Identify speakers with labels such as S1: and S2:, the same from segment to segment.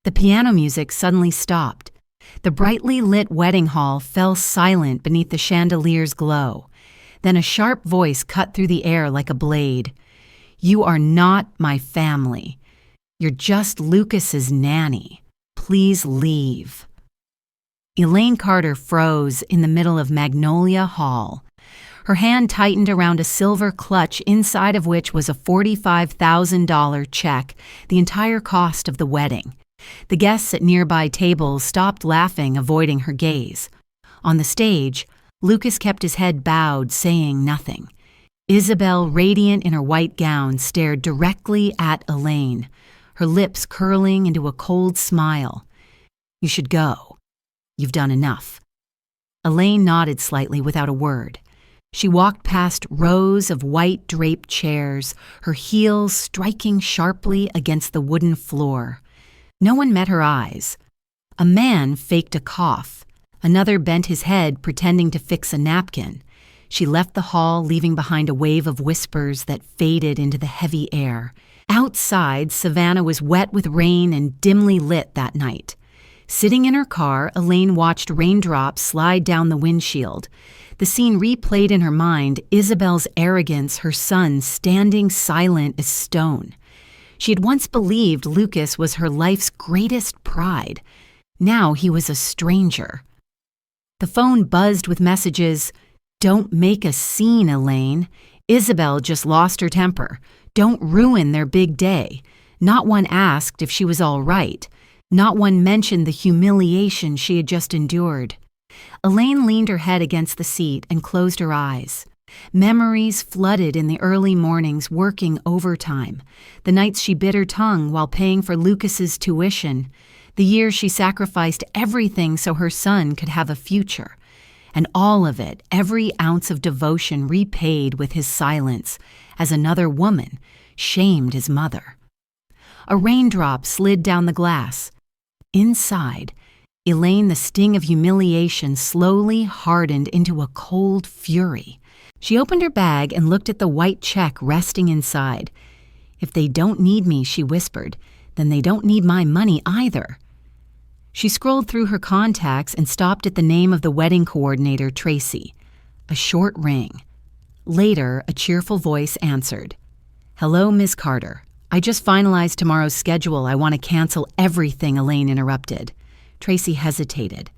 S1: The piano music suddenly stopped. The brightly lit wedding hall fell silent beneath the chandelier's glow. Then a sharp voice cut through the air like a blade. "You are not my family. You're just Lucas's nanny. Please leave." Elaine Carter froze in the middle of Magnolia Hall. Her hand tightened around a silver clutch inside of which was a $45,000 check, the entire cost of the wedding. The guests at nearby tables stopped laughing, avoiding her gaze. On the stage, Lucas kept his head bowed, saying nothing. Isabel, radiant in her white gown, stared directly at Elaine, her lips curling into a cold smile. "You should go. You've done enough." Elaine nodded slightly without a word. She walked past rows of white draped chairs, her heels striking sharply against the wooden floor. No one met her eyes. A man faked a cough. Another bent his head, pretending to fix a napkin. She left the hall, leaving behind a wave of whispers that faded into the heavy air. Outside, Savannah was wet with rain and dimly lit that night. Sitting in her car, Elaine watched raindrops slide down the windshield. The scene replayed in her mind, Isabel's arrogance, her son standing silent as stone. She had once believed Lucas was her life's greatest pride. Now he was a stranger. The phone buzzed with messages. "Don't make a scene, Elaine. Isabel just lost her temper. Don't ruin their big day." Not one asked if she was all right. Not one mentioned the humiliation she had just endured. Elaine leaned her head against the seat and closed her eyes. Memories flooded in the early mornings, working overtime. The nights she bit her tongue while paying for Lucas's tuition. The years she sacrificed everything so her son could have a future. And all of it, every ounce of devotion repaid with his silence, as another woman shamed his mother. A raindrop slid down the glass. Inside, Elaine, the sting of humiliation slowly hardened into a cold fury. She opened her bag and looked at the white check resting inside. "If they don't need me," she whispered, "then they don't need my money either." She scrolled through her contacts and stopped at the name of the wedding coordinator, Tracy. A short ring. Later, a cheerful voice answered. "Hello, Ms. Carter. I just finalized tomorrow's schedule. I want to cancel everything," Elaine interrupted. Tracy hesitated.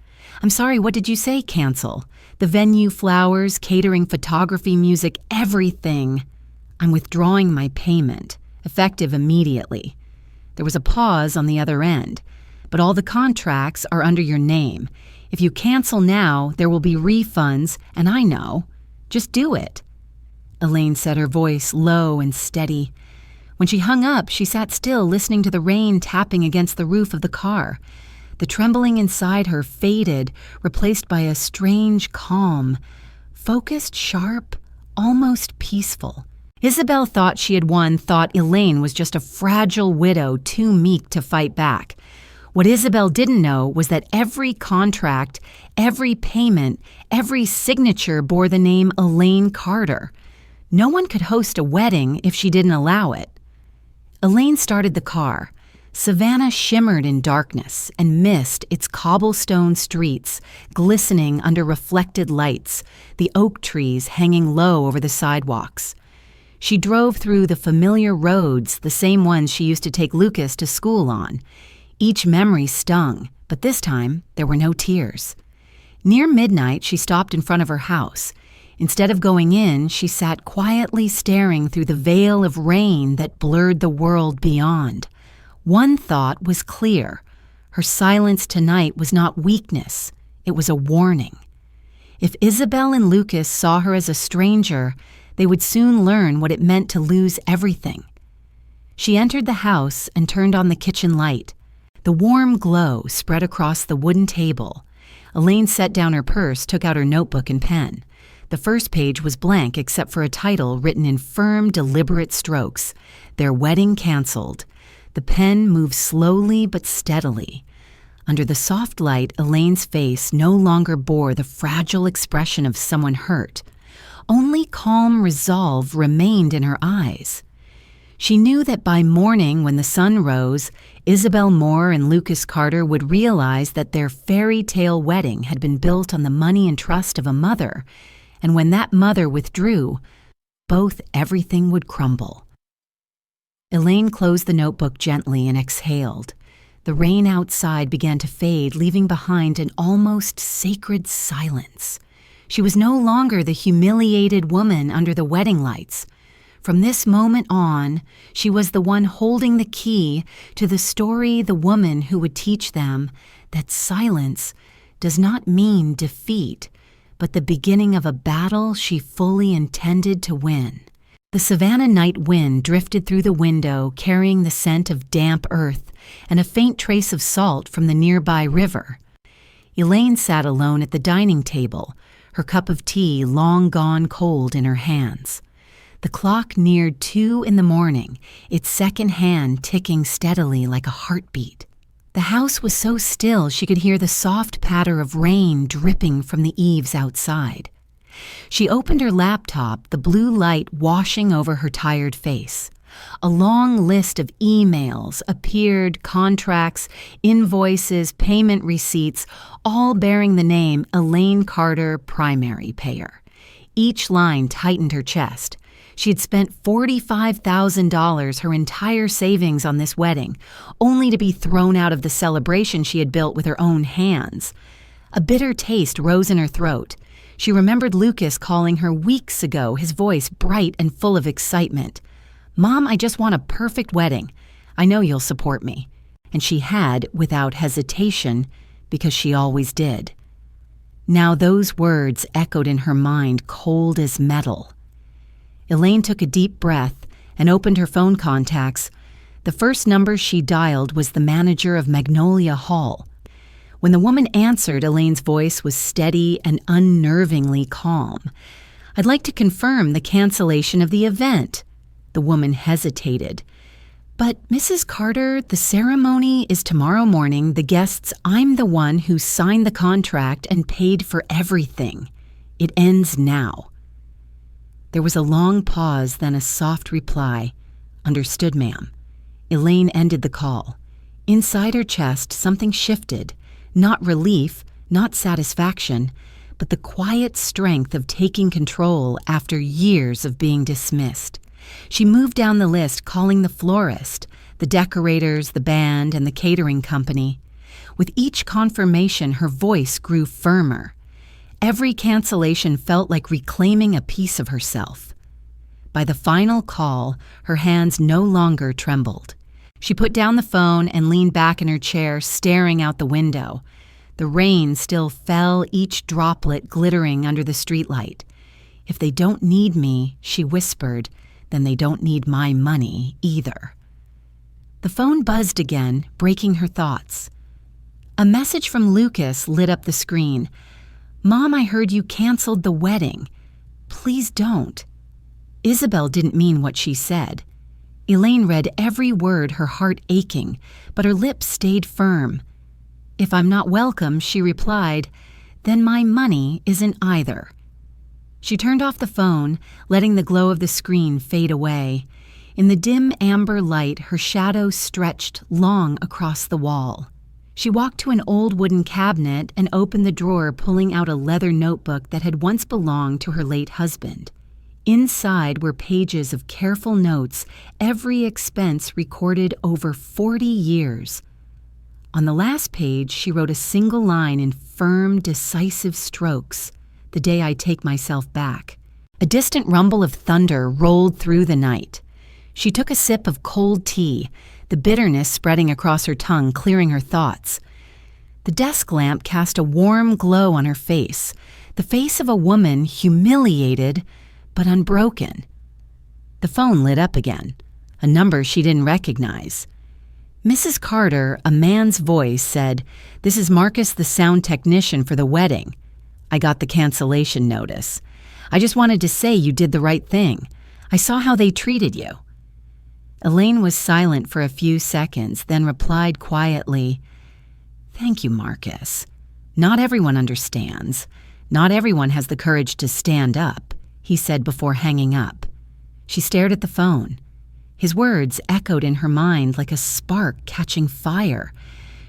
S1: "I'm sorry, what did you say, cancel? The venue, flowers, catering, photography, music, everything." "I'm withdrawing my payment, effective immediately." There was a pause on the other end. "But all the contracts are under your name. If you cancel now, there will be refunds, and I know. Just do it." Elaine said, her voice low and steady. When she hung up, she sat still, listening to the rain tapping against the roof of the car. The trembling inside her faded, replaced by a strange calm, focused, sharp, almost peaceful. Isabel thought she had won, thought Elaine was just a fragile widow too meek to fight back. What Isabel didn't know was that every contract, every payment, every signature bore the name Elaine Carter. No one could host a wedding if she didn't allow it. Elaine started the car. Savannah shimmered in darkness and mist, its cobblestone streets glistening under reflected lights, the oak trees hanging low over the sidewalks. She drove through the familiar roads, the same ones she used to take Lucas to school on. Each memory stung, but this time there were no tears. Near midnight, she stopped in front of her house. Instead of going in, she sat quietly staring through the veil of rain that blurred the world beyond. One thought was clear. Her silence tonight was not weakness. It was a warning. If Isabel and Lucas saw her as a stranger, they would soon learn what it meant to lose everything. She entered the house and turned on the kitchen light. The warm glow spread across the wooden table. Elaine set down her purse, took out her notebook and pen. The first page was blank except for a title written in firm, deliberate strokes. "Their wedding canceled." The pen moved slowly but steadily. Under the soft light, Elaine's face no longer bore the fragile expression of someone hurt. Only calm resolve remained in her eyes. She knew that by morning, when the sun rose, Isabel Moore and Lucas Carter would realize that their fairy tale wedding had been built on the money and trust of a mother, and when that mother withdrew, everything would crumble. Elaine closed the notebook gently and exhaled. The rain outside began to fade, leaving behind an almost sacred silence. She was no longer the humiliated woman under the wedding lights. From this moment on, she was the one holding the key to the story, the woman who would teach them that silence does not mean defeat, but the beginning of a battle she fully intended to win. The Savannah night wind drifted through the window, carrying the scent of damp earth and a faint trace of salt from the nearby river. Elaine sat alone at the dining table, her cup of tea long gone cold in her hands. The clock neared 2 a.m, its second hand ticking steadily like a heartbeat. The house was so still she could hear the soft patter of rain dripping from the eaves outside. She opened her laptop, the blue light washing over her tired face. A long list of emails appeared, contracts, invoices, payment receipts, all bearing the name Elaine Carter, primary payer. Each line tightened her chest. She had spent $45,000, her entire savings, on this wedding, only to be thrown out of the celebration she had built with her own hands. A bitter taste rose in her throat. She remembered Lucas calling her weeks ago, his voice bright and full of excitement. "Mom, I just want a perfect wedding. I know you'll support me." And she had, without hesitation, because she always did. Now those words echoed in her mind, cold as metal. Elaine took a deep breath and opened her phone contacts. The first number she dialed was the manager of Magnolia Hall. When the woman answered, Elaine's voice was steady and unnervingly calm. "I'd like to confirm the cancellation of the event." The woman hesitated. "But, Mrs. Carter, the ceremony is tomorrow morning. The guests, I'm the one who signed the contract and paid for everything. It ends now." There was a long pause, then a soft reply. "Understood, ma'am." Elaine ended the call. Inside her chest, something shifted. Not relief, not satisfaction, but the quiet strength of taking control after years of being dismissed. She moved down the list, calling the florist, the decorators, the band, and the catering company. With each confirmation, her voice grew firmer. Every cancellation felt like reclaiming a piece of herself. By the final call, her hands no longer trembled. She put down the phone and leaned back in her chair, staring out the window. The rain still fell, each droplet glittering under the streetlight. "If they don't need me," she whispered, "then they don't need my money either." The phone buzzed again, breaking her thoughts. A message from Lucas lit up the screen. "Mom, I heard you canceled the wedding. Please don't." Isabel didn't mean what she said. Elaine read every word, her heart aching, but her lips stayed firm. "If I'm not welcome," she replied, "then my money isn't either." She turned off the phone, letting the glow of the screen fade away. In the dim amber light, her shadow stretched long across the wall. She walked to an old wooden cabinet and opened the drawer, pulling out a leather notebook that had once belonged to her late husband. Inside were pages of careful notes, every expense recorded over 40 years. On the last page, she wrote a single line in firm, decisive strokes: "The day I take myself back." A distant rumble of thunder rolled through the night. She took a sip of cold tea, the bitterness spreading across her tongue, clearing her thoughts. The desk lamp cast a warm glow on her face, the face of a woman humiliated but unbroken. The phone lit up again, a number she didn't recognize. Mrs. Carter, a man's voice, said, "This is Marcus, the sound technician for the wedding. I got the cancellation notice. I just wanted to say you did the right thing. I saw how they treated you." Elaine was silent for a few seconds, then replied quietly, "Thank you, Marcus. Not everyone understands. Not everyone has the courage to stand up," he said before hanging up. She stared at the phone. His words echoed in her mind like a spark catching fire.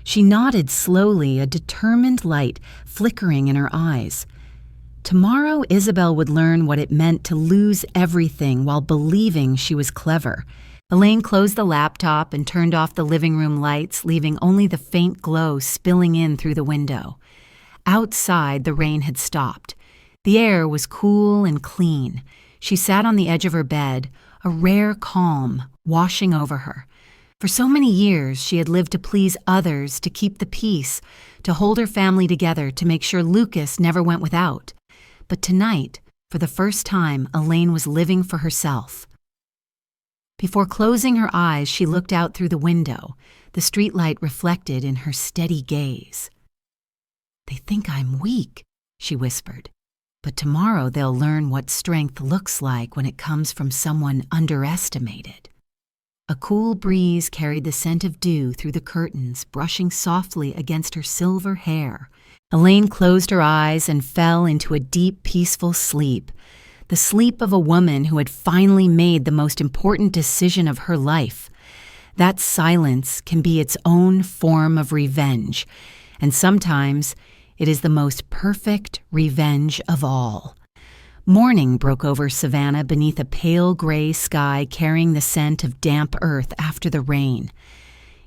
S1: She nodded slowly, a determined light flickering in her eyes. Tomorrow, Isabel would learn what it meant to lose everything while believing she was clever. Elaine closed the laptop and turned off the living room lights, leaving only the faint glow spilling in through the window. Outside, the rain had stopped. The air was cool and clean. She sat on the edge of her bed, a rare calm washing over her. For so many years, she had lived to please others, to keep the peace, to hold her family together, to make sure Lucas never went without. But tonight, for the first time, Elaine was living for herself. Before closing her eyes, she looked out through the window, the streetlight reflected in her steady gaze. "They think I'm weak," she whispered. "But tomorrow they'll learn what strength looks like when it comes from someone underestimated." A cool breeze carried the scent of dew through the curtains, brushing softly against her silver hair. Elaine closed her eyes and fell into a deep, peaceful sleep, the sleep of a woman who had finally made the most important decision of her life. That silence can be its own form of revenge, and sometimes it is the most perfect revenge of all. Morning broke over Savannah beneath a pale gray sky carrying the scent of damp earth after the rain.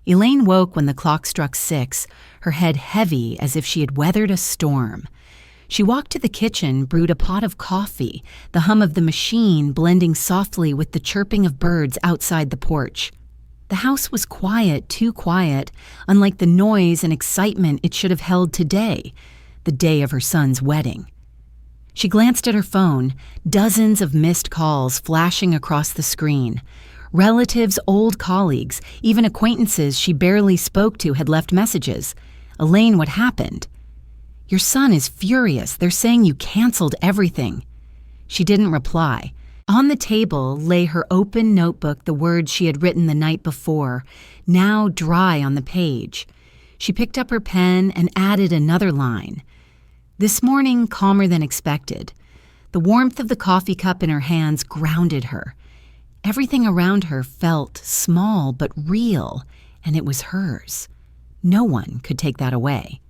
S1: Elaine woke when the clock struck 6, her head heavy as if she had weathered a storm. She walked to the kitchen, brewed a pot of coffee, the hum of the machine blending softly with the chirping of birds outside the porch. The house was quiet, too quiet, unlike the noise and excitement it should have held today, the day of her son's wedding. She glanced at her phone, dozens of missed calls flashing across the screen. Relatives, old colleagues, even acquaintances she barely spoke to had left messages. "Elaine, what happened?" "Your son is furious. They're saying you canceled everything." She didn't reply. On the table lay her open notebook, the words she had written the night before, now dry on the page. She picked up her pen and added another line. This morning, calmer than expected. The warmth of the coffee cup in her hands grounded her. Everything around her felt small but real, and it was hers. No one could take that away.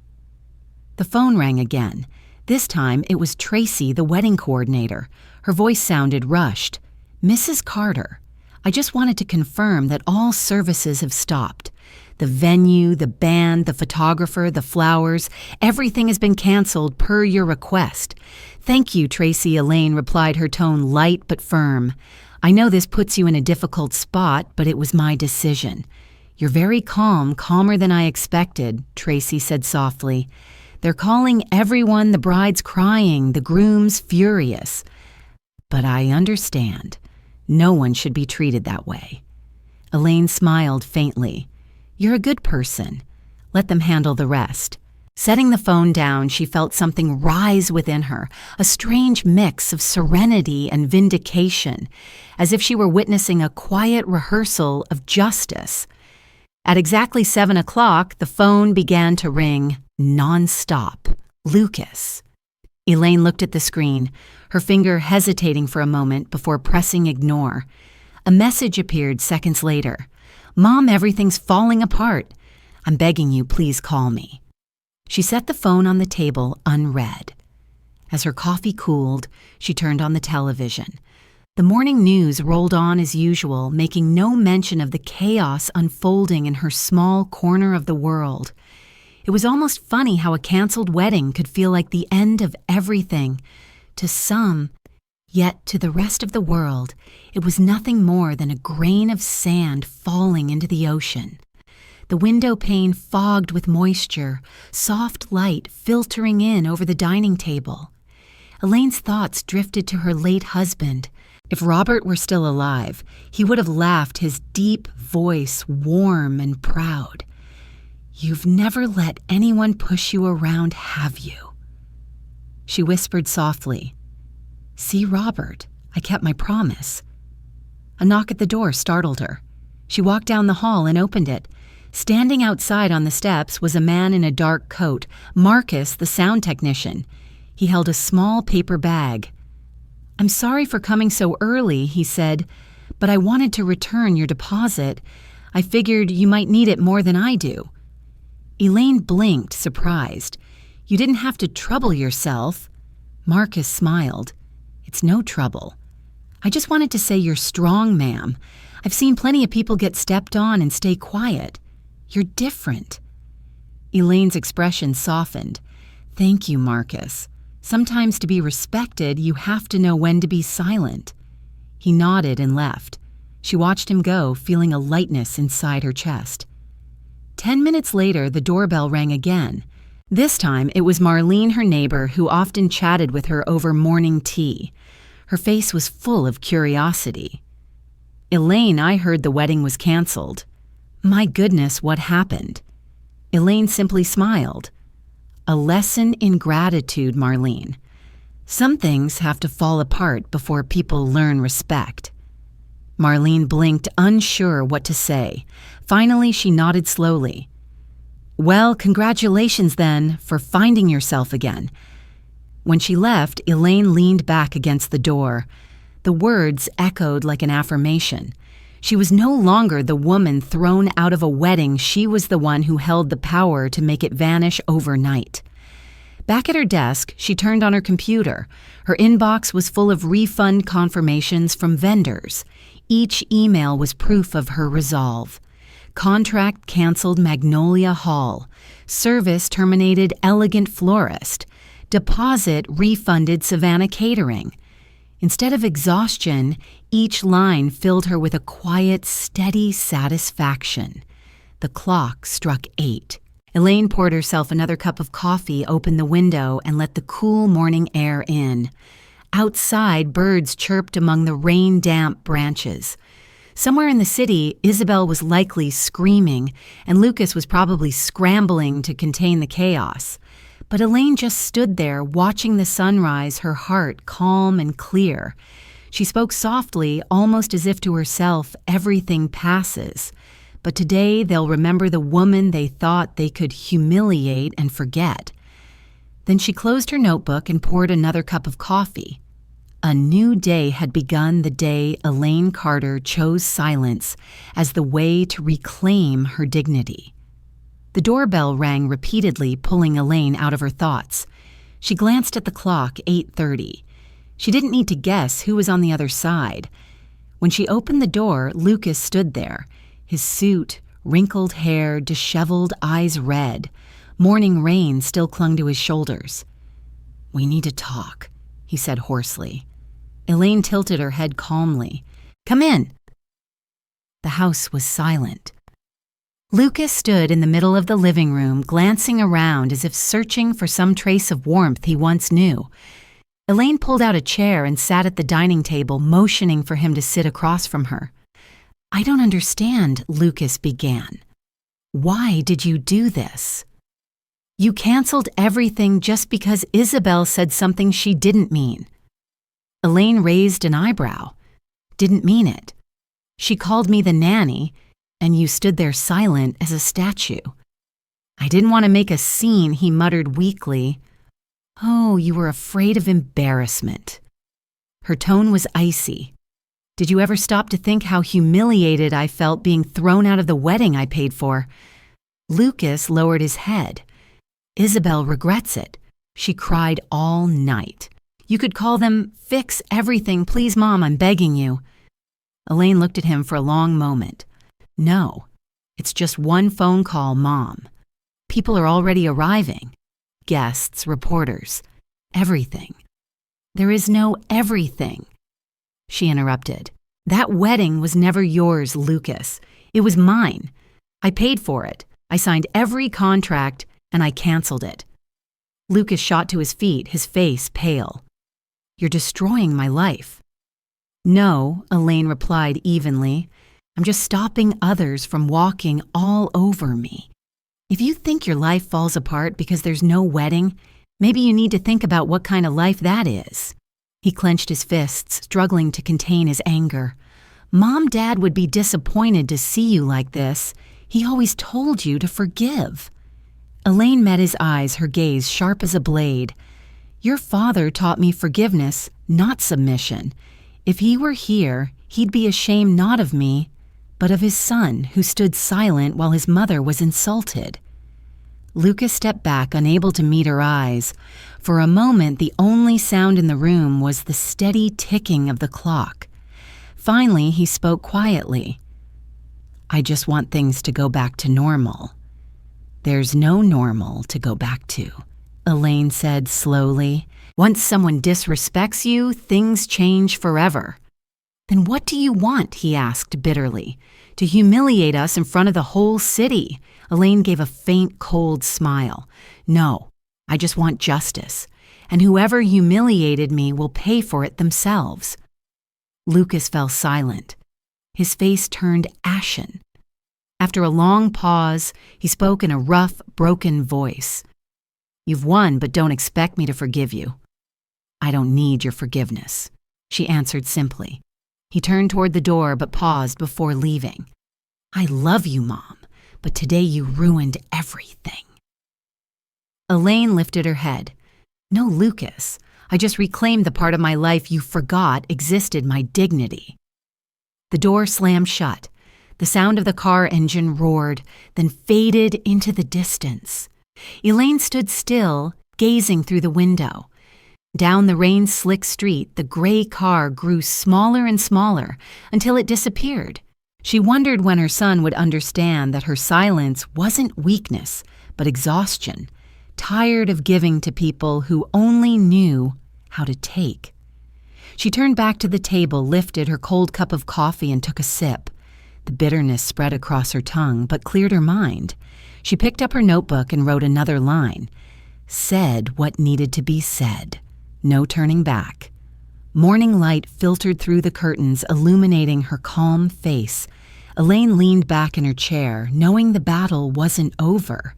S1: The phone rang again. This time it was Tracy, the wedding coordinator. Her voice sounded rushed. "Mrs. Carter, I just wanted to confirm that all services have stopped. The venue, the band, the photographer, the flowers, everything has been canceled per your request." "Thank you, Tracy," Elaine replied, her tone light but firm. "I know this puts you in a difficult spot, but it was my decision." "You're very calm, calmer than I expected," Tracy said softly. "They're calling everyone, the bride's crying, the groom's furious. But I understand. No one should be treated that way." Elaine smiled faintly. "You're a good person. Let them handle the rest." Setting the phone down, she felt something rise within her, a strange mix of serenity and vindication, as if she were witnessing a quiet rehearsal of justice. At exactly 7 o'clock, the phone began to ring non-stop. Lucas. Elaine looked at the screen, her finger hesitating for a moment before pressing ignore. A message appeared seconds later. "Mom, everything's falling apart. I'm begging you, please call me." She set the phone on the table unread. As her coffee cooled, she turned on the television. The morning news rolled on as usual, making no mention of the chaos unfolding in her small corner of the world. It was almost funny how a canceled wedding could feel like the end of everything. To some, yet to the rest of the world, it was nothing more than a grain of sand falling into the ocean. The window pane fogged with moisture, soft light filtering in over the dining table. Elaine's thoughts drifted to her late husband. If Robert were still alive, he would have laughed, his deep voice warm and proud. "You've never let anyone push you around, have you?" She whispered softly. "See, Robert, I kept my promise." A knock at the door startled her. She walked down the hall and opened it. Standing outside on the steps was a man in a dark coat, Marcus, the sound technician. He held a small paper bag. "I'm sorry for coming so early," he said, but I wanted to return your deposit. I figured you might need it more than I do." Elaine blinked, surprised. "You didn't have to trouble yourself." Marcus smiled. "It's no trouble. I just wanted to say you're strong, ma'am. I've seen plenty of people get stepped on and stay quiet. You're different." Elaine's expression softened. "Thank you, Marcus. Sometimes to be respected, you have to know when to be silent." He nodded and left. She watched him go, feeling a lightness inside her chest. 10 minutes later, the doorbell rang again. This time, it was Marlene, her neighbor, who often chatted with her over morning tea. Her face was full of curiosity. "Elaine, I heard the wedding was canceled." "My goodness, what happened?" Elaine simply smiled. "A lesson in gratitude, Marlene. Some things have to fall apart before people learn respect." Marlene blinked, unsure what to say. Finally, she nodded slowly. "Well, congratulations then, for finding yourself again." When she left, Elaine leaned back against the door. The words echoed like an affirmation. She was no longer the woman thrown out of a wedding. She was the one who held the power to make it vanish overnight. Back at her desk, she turned on her computer. Her inbox was full of refund confirmations from vendors. Each email was proof of her resolve. Contract canceled Magnolia Hall. Service terminated Elegant Florist. Deposit refunded Savannah Catering. Instead of exhaustion, each line filled her with a quiet, steady satisfaction. The clock struck 8. Elaine poured herself another cup of coffee, opened the window, and let the cool morning air in. Outside, birds chirped among the rain-damp branches. Somewhere in the city, Isabel was likely screaming, and Lucas was probably scrambling to contain the chaos. But Elaine just stood there, watching the sunrise, her heart calm and clear. She spoke softly, almost as if to herself, "Everything passes. But today they'll remember the woman they thought they could humiliate and forget." Then she closed her notebook and poured another cup of coffee. A new day had begun the day Elaine Carter chose silence as the way to reclaim her dignity. The doorbell rang repeatedly, pulling Elaine out of her thoughts. She glanced at the clock, 8:30. She didn't need to guess who was on the other side. When she opened the door, Lucas stood there, his suit, wrinkled hair, disheveled, eyes red. Morning rain still clung to his shoulders. "We need to talk," he said hoarsely. Elaine tilted her head calmly. "Come in." The house was silent. Lucas stood in the middle of the living room, glancing around as if searching for some trace of warmth he once knew. Elaine pulled out a chair and sat at the dining table, motioning for him to sit across from her. "I don't understand," Lucas began. "Why did you do this?" "You canceled everything just because Isabel said something she didn't mean." Elaine raised an eyebrow. "Didn't mean it. She called me the nanny, and you stood there silent as a statue." "I didn't want to make a scene," he muttered weakly. "Oh, you were afraid of embarrassment." Her tone was icy. "Did you ever stop to think how humiliated I felt being thrown out of the wedding I paid for?" Lucas lowered his head. "Isabel regrets it. She cried all night. You could call them, 'Fix everything, please, Mom, I'm begging you.'" Elaine looked at him for a long moment. "No, it's just one phone call, Mom. People are already arriving. Guests, reporters, everything." "There is no everything," she interrupted. "That wedding was never yours, Lucas. It was mine. I paid for it. I signed every contract, and I canceled it." Lucas shot to his feet, his face pale. "You're destroying my life." "No," Elaine replied evenly. "I'm just stopping others from walking all over me. If you think your life falls apart because there's no wedding, maybe you need to think about what kind of life that is." He clenched his fists, struggling to contain his anger. "Mom, Dad would be disappointed to see you like this. He always told you to forgive." Elaine met his eyes, her gaze sharp as a blade. "Your father taught me forgiveness, not submission. If he were here, He'd be ashamed not of me, but of his son, who stood silent while his mother was insulted. Lucas stepped back, unable to meet her eyes. For a moment, the only sound in the room was the steady ticking of the clock. Finally, he spoke quietly. "I just want things to go back to normal." "There's no normal to go back to," Elaine said slowly. "Once someone disrespects you, things change forever." "Then what do you want?" he asked bitterly. "To humiliate us in front of the whole city?" Elaine gave a faint, cold smile. "No, I just want justice, and whoever humiliated me will pay for it themselves." Lucas fell silent. His face turned ashen. After a long pause, he spoke in a rough, broken voice. "You've won, but don't expect me to forgive you." "I don't need your forgiveness," she answered simply. He turned toward the door but paused before leaving. "I love you, Mom, but today you ruined everything." Elaine lifted her head. "No, Lucas, I just reclaimed the part of my life you forgot existed, my dignity." The door slammed shut. The sound of the car engine roared, then faded into the distance. Elaine stood still, gazing through the window. Down the rain-slick street, the gray car grew smaller and smaller until it disappeared. She wondered when her son would understand that her silence wasn't weakness, but exhaustion, tired of giving to people who only knew how to take. She turned back to the table, lifted her cold cup of coffee, and took a sip. The bitterness spread across her tongue, but cleared her mind. She picked up her notebook and wrote another line. Said what needed to be said. No turning back. Morning light filtered through the curtains, illuminating her calm face. Elaine leaned back in her chair, knowing the battle wasn't over.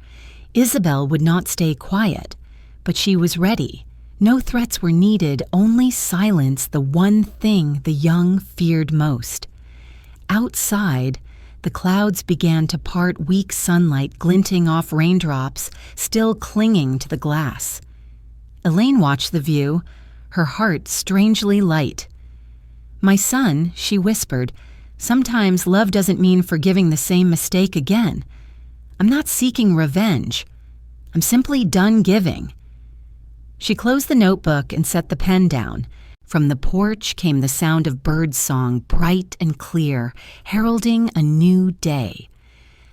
S1: Isabel would not stay quiet, but she was ready. No threats were needed, only silence, the one thing the young feared most. Outside, the clouds began to part, weak sunlight glinting off raindrops, still clinging to the glass. Elaine watched the view, her heart strangely light. "My son," she whispered, "sometimes love doesn't mean forgiving the same mistake again. I'm not seeking revenge. I'm simply done giving." She closed the notebook and set the pen down. From the porch came the sound of birdsong, bright and clear, heralding a new day.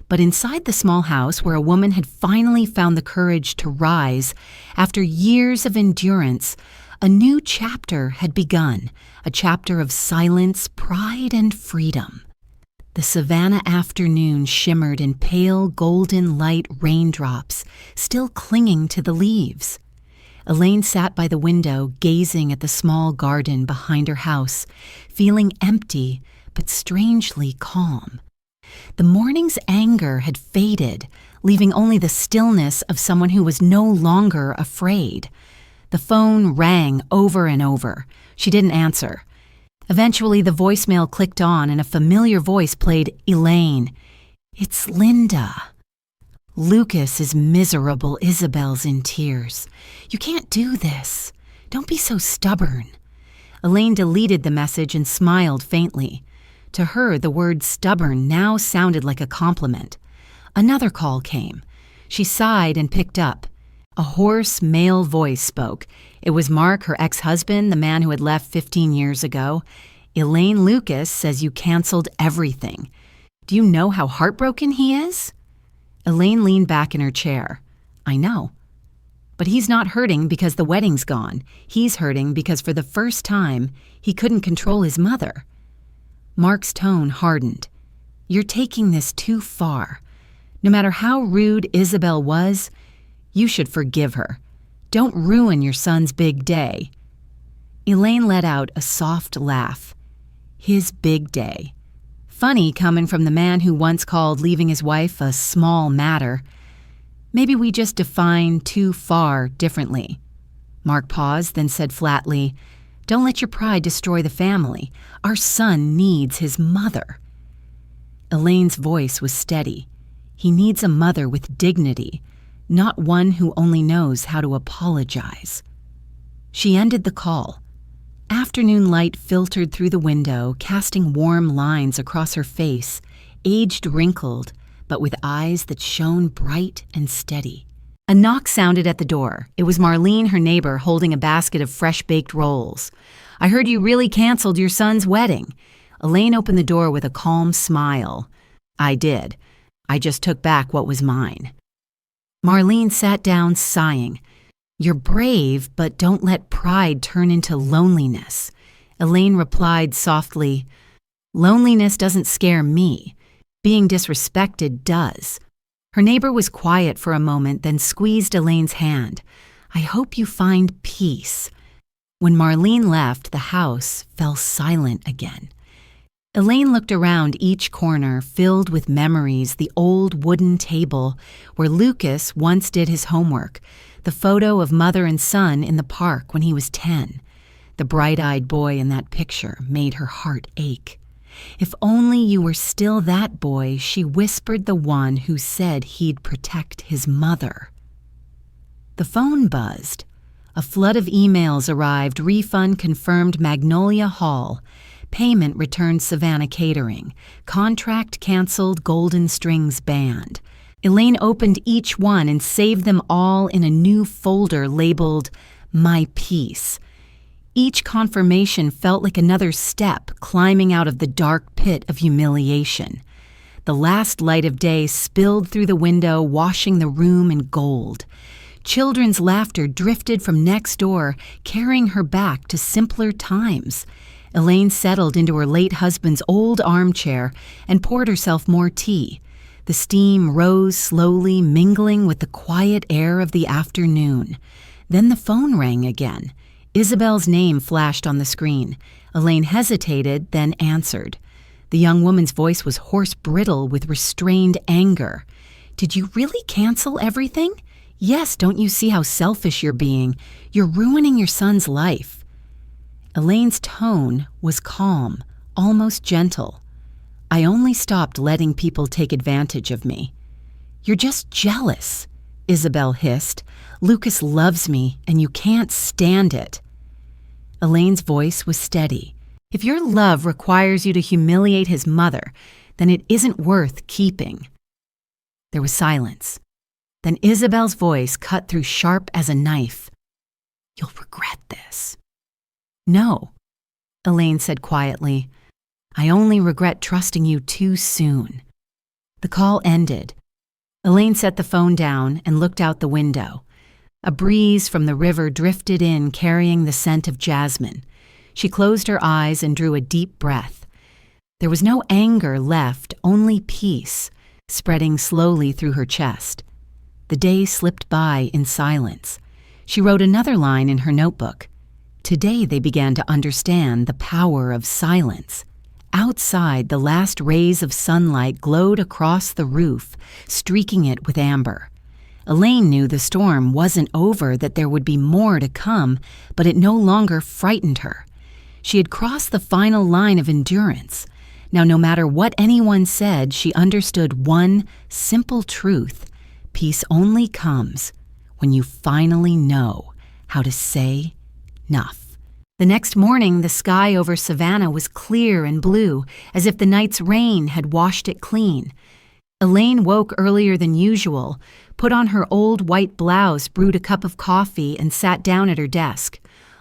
S1: But inside the small house, where a woman had finally found the courage to rise, after years of endurance, a new chapter had begun, a chapter of silence, pride, and freedom. The savannah afternoon shimmered in pale golden light raindrops, still clinging to the leaves. Elaine sat by the window, gazing at the small garden behind her house, feeling empty but strangely calm. The morning's anger had faded, leaving only the stillness of someone who was no longer afraid. The phone rang over and over. She didn't answer. Eventually, the voicemail clicked on and a familiar voice played, "Elaine, it's Linda." "Lucas is miserable. Isabel's in tears. You can't do this. Don't be so stubborn." Elaine deleted the message and smiled faintly. To her, the word stubborn now sounded like a compliment. Another call came. She sighed and picked up. A hoarse male voice spoke. It was Mark, her ex-husband, the man who had left 15 years ago. "Elaine, Lucas says you canceled everything. Do you know how heartbroken he is?" Elaine leaned back in her chair. "I know. But he's not hurting because the wedding's gone. He's hurting because for the first time, he couldn't control his mother." Mark's tone hardened. "You're taking this too far. No matter how rude Isabel was, you should forgive her. Don't ruin your son's big day." Elaine let out a soft laugh. His big day. Funny coming from the man who once called leaving his wife a small matter. Maybe we just define too far differently. Mark paused, then said flatly, "Don't let your pride destroy the family. Our son needs his mother." Elaine's voice was steady. He needs a mother with dignity, not one who only knows how to apologize. She ended the call. Afternoon light filtered through the window, casting warm lines across her face, aged wrinkled, but with eyes that shone bright and steady. A knock sounded at the door. It was Marlene, her neighbor, holding a basket of fresh-baked rolls. "I heard you really canceled your son's wedding." Elaine opened the door with a calm smile. "I did. I just took back what was mine." Marlene sat down, sighing. "You're brave, but don't let pride turn into loneliness." Elaine replied softly, "Loneliness doesn't scare me. Being disrespected does." Her neighbor was quiet for a moment, then squeezed Elaine's hand. "I hope you find peace." When Marlene left, the house fell silent again. Elaine looked around each corner, filled with memories, the old wooden table where Lucas once did his homework, the photo of mother and son in the park when he was 10. The bright-eyed boy in that picture made her heart ache. "If only you were still that boy," she whispered, the one who said he'd protect his mother. The phone buzzed. A flood of emails arrived. Refund confirmed Magnolia Hall. Payment returned Savannah Catering. Contract canceled Golden Strings Band. Elaine opened each one and saved them all in a new folder labeled My Peace. Each confirmation felt like another step climbing out of the dark pit of humiliation. The last light of day spilled through the window, washing the room in gold. Children's laughter drifted from next door, carrying her back to simpler times. Elaine settled into her late husband's old armchair and poured herself more tea. The steam rose slowly, mingling with the quiet air of the afternoon. Then the phone rang again. Isabel's name flashed on the screen. Elaine hesitated, then answered. The young woman's voice was hoarse, brittle, with restrained anger. "Did you really cancel everything?" "Yes, don't you see how selfish you're being? You're ruining your son's life." Elaine's tone was calm, almost gentle. "I only stopped letting people take advantage of me." "You're just jealous," Isabel hissed. "Lucas loves me, and you can't stand it." Elaine's voice was steady. "If your love requires you to humiliate his mother, then it isn't worth keeping." There was silence. Then Isabel's voice cut through sharp as a knife. "You'll regret this." "No," Elaine said quietly. "I only regret trusting you too soon." The call ended. Elaine set the phone down and looked out the window. A breeze from the river drifted in, carrying the scent of jasmine. She closed her eyes and drew a deep breath. There was no anger left, only peace, spreading slowly through her chest. The day slipped by in silence. She wrote another line in her notebook. Today they began to understand the power of silence. Outside, the last rays of sunlight glowed across the roof, streaking it with amber. Elaine knew the storm wasn't over, that there would be more to come, but it no longer frightened her. She had crossed the final line of endurance. Now, no matter what anyone said, she understood one simple truth. Peace only comes when you finally know how to say enough. The next morning, the sky over Savannah was clear and blue, as if the night's rain had washed it clean. Elaine woke earlier than usual, put on her old white blouse, brewed a cup of coffee, and sat down at her desk.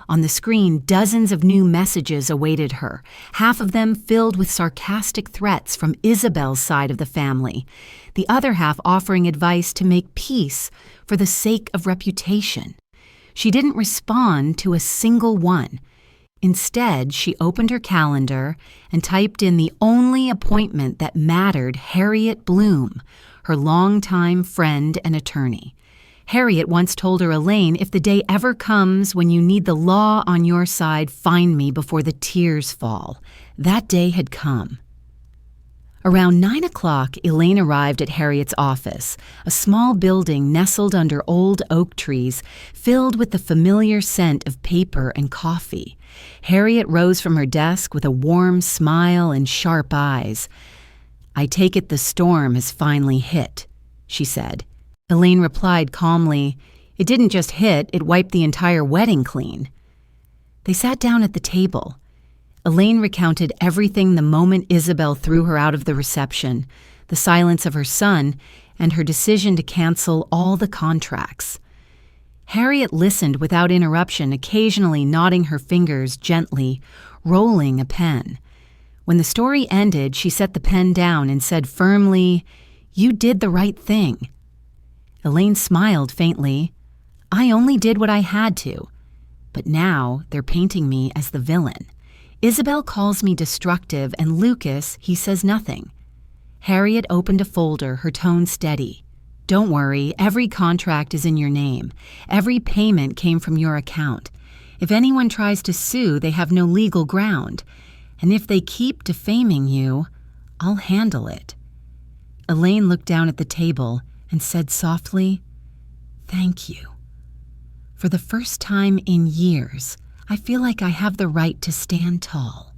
S1: On the screen, dozens of new messages awaited her, half of them filled with sarcastic threats from Isabel's side of the family, the other half offering advice to make peace for the sake of reputation. She didn't respond to a single one. Instead, she opened her calendar and typed in the only appointment that mattered: Harriet Bloom, her longtime friend and attorney. Harriet once told her, "Elaine, if the day ever comes when you need the law on your side, find me before the tears fall." That day had come. Around 9 o'clock, Elaine arrived at Harriet's office, a small building nestled under old oak trees, filled with the familiar scent of paper and coffee. Harriet rose from her desk with a warm smile and sharp eyes. "I take it the storm has finally hit," she said. Elaine replied calmly, "It didn't just hit, it wiped the entire wedding clean." They sat down at the table. Elaine recounted everything the moment Isabel threw her out of the reception, the silence of her son, and her decision to cancel all the contracts. Harriet listened without interruption, occasionally nodding her fingers gently, rolling a pen. When the story ended, she set the pen down and said firmly, "You did the right thing." Elaine smiled faintly. "I only did what I had to. But now they're painting me as the villain. Isabel calls me destructive, and Lucas, he says nothing." Harriet opened a folder, her tone steady. "Don't worry, every contract is in your name. Every payment came from your account. If anyone tries to sue, they have no legal ground. And if they keep defaming you, I'll handle it." Elaine looked down at the table and said softly, "Thank you. For the first time in years, I feel like I have the right to stand tall."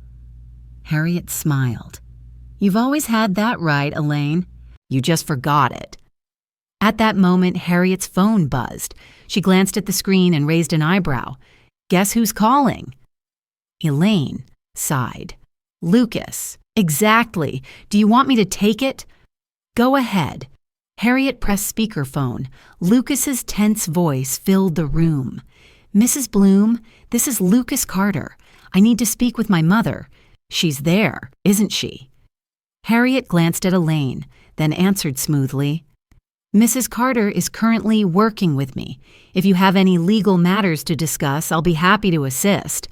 S1: Harriet smiled. "You've always had that right, Elaine. You just forgot it." At that moment, Harriet's phone buzzed. She glanced at the screen and raised an eyebrow. "Guess who's calling?" Elaine sighed. "Lucas. Exactly. Do you want me to take it?" "Go ahead." Harriet pressed speakerphone. Lucas's tense voice filled the room. "Mrs. Bloom, this is Lucas Carter. I need to speak with my mother. She's there, isn't she?" Harriet glanced at Elaine, then answered smoothly, "Mrs. Carter is currently working with me. If you have any legal matters to discuss, I'll be happy to assist."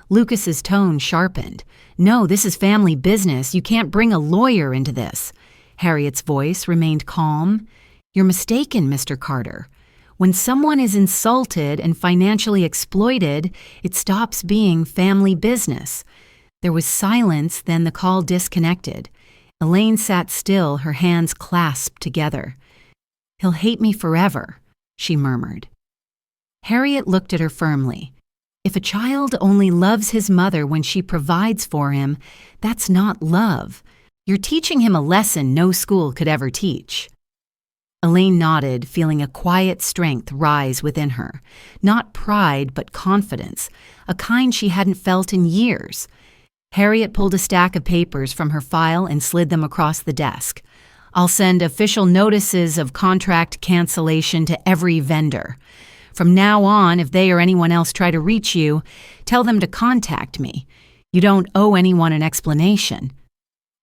S1: Lucas's tone sharpened. "No, this is family business. You can't bring a lawyer into this." Harriet's voice remained calm. "You're mistaken, Mr. Carter. When someone is insulted and financially exploited, it stops being family business." There was silence, then the call disconnected. Elaine sat still, her hands clasped together. "He'll hate me forever," she murmured. Harriet looked at her firmly. "If a child only loves his mother when she provides for him, that's not love. You're teaching him a lesson no school could ever teach." Elaine nodded, feeling a quiet strength rise within her. Not pride, but confidence, a kind she hadn't felt in years. Harriet pulled a stack of papers from her file and slid them across the desk. "I'll send official notices of contract cancellation to every vendor. From now on, if they or anyone else try to reach you, tell them to contact me. You don't owe anyone an explanation."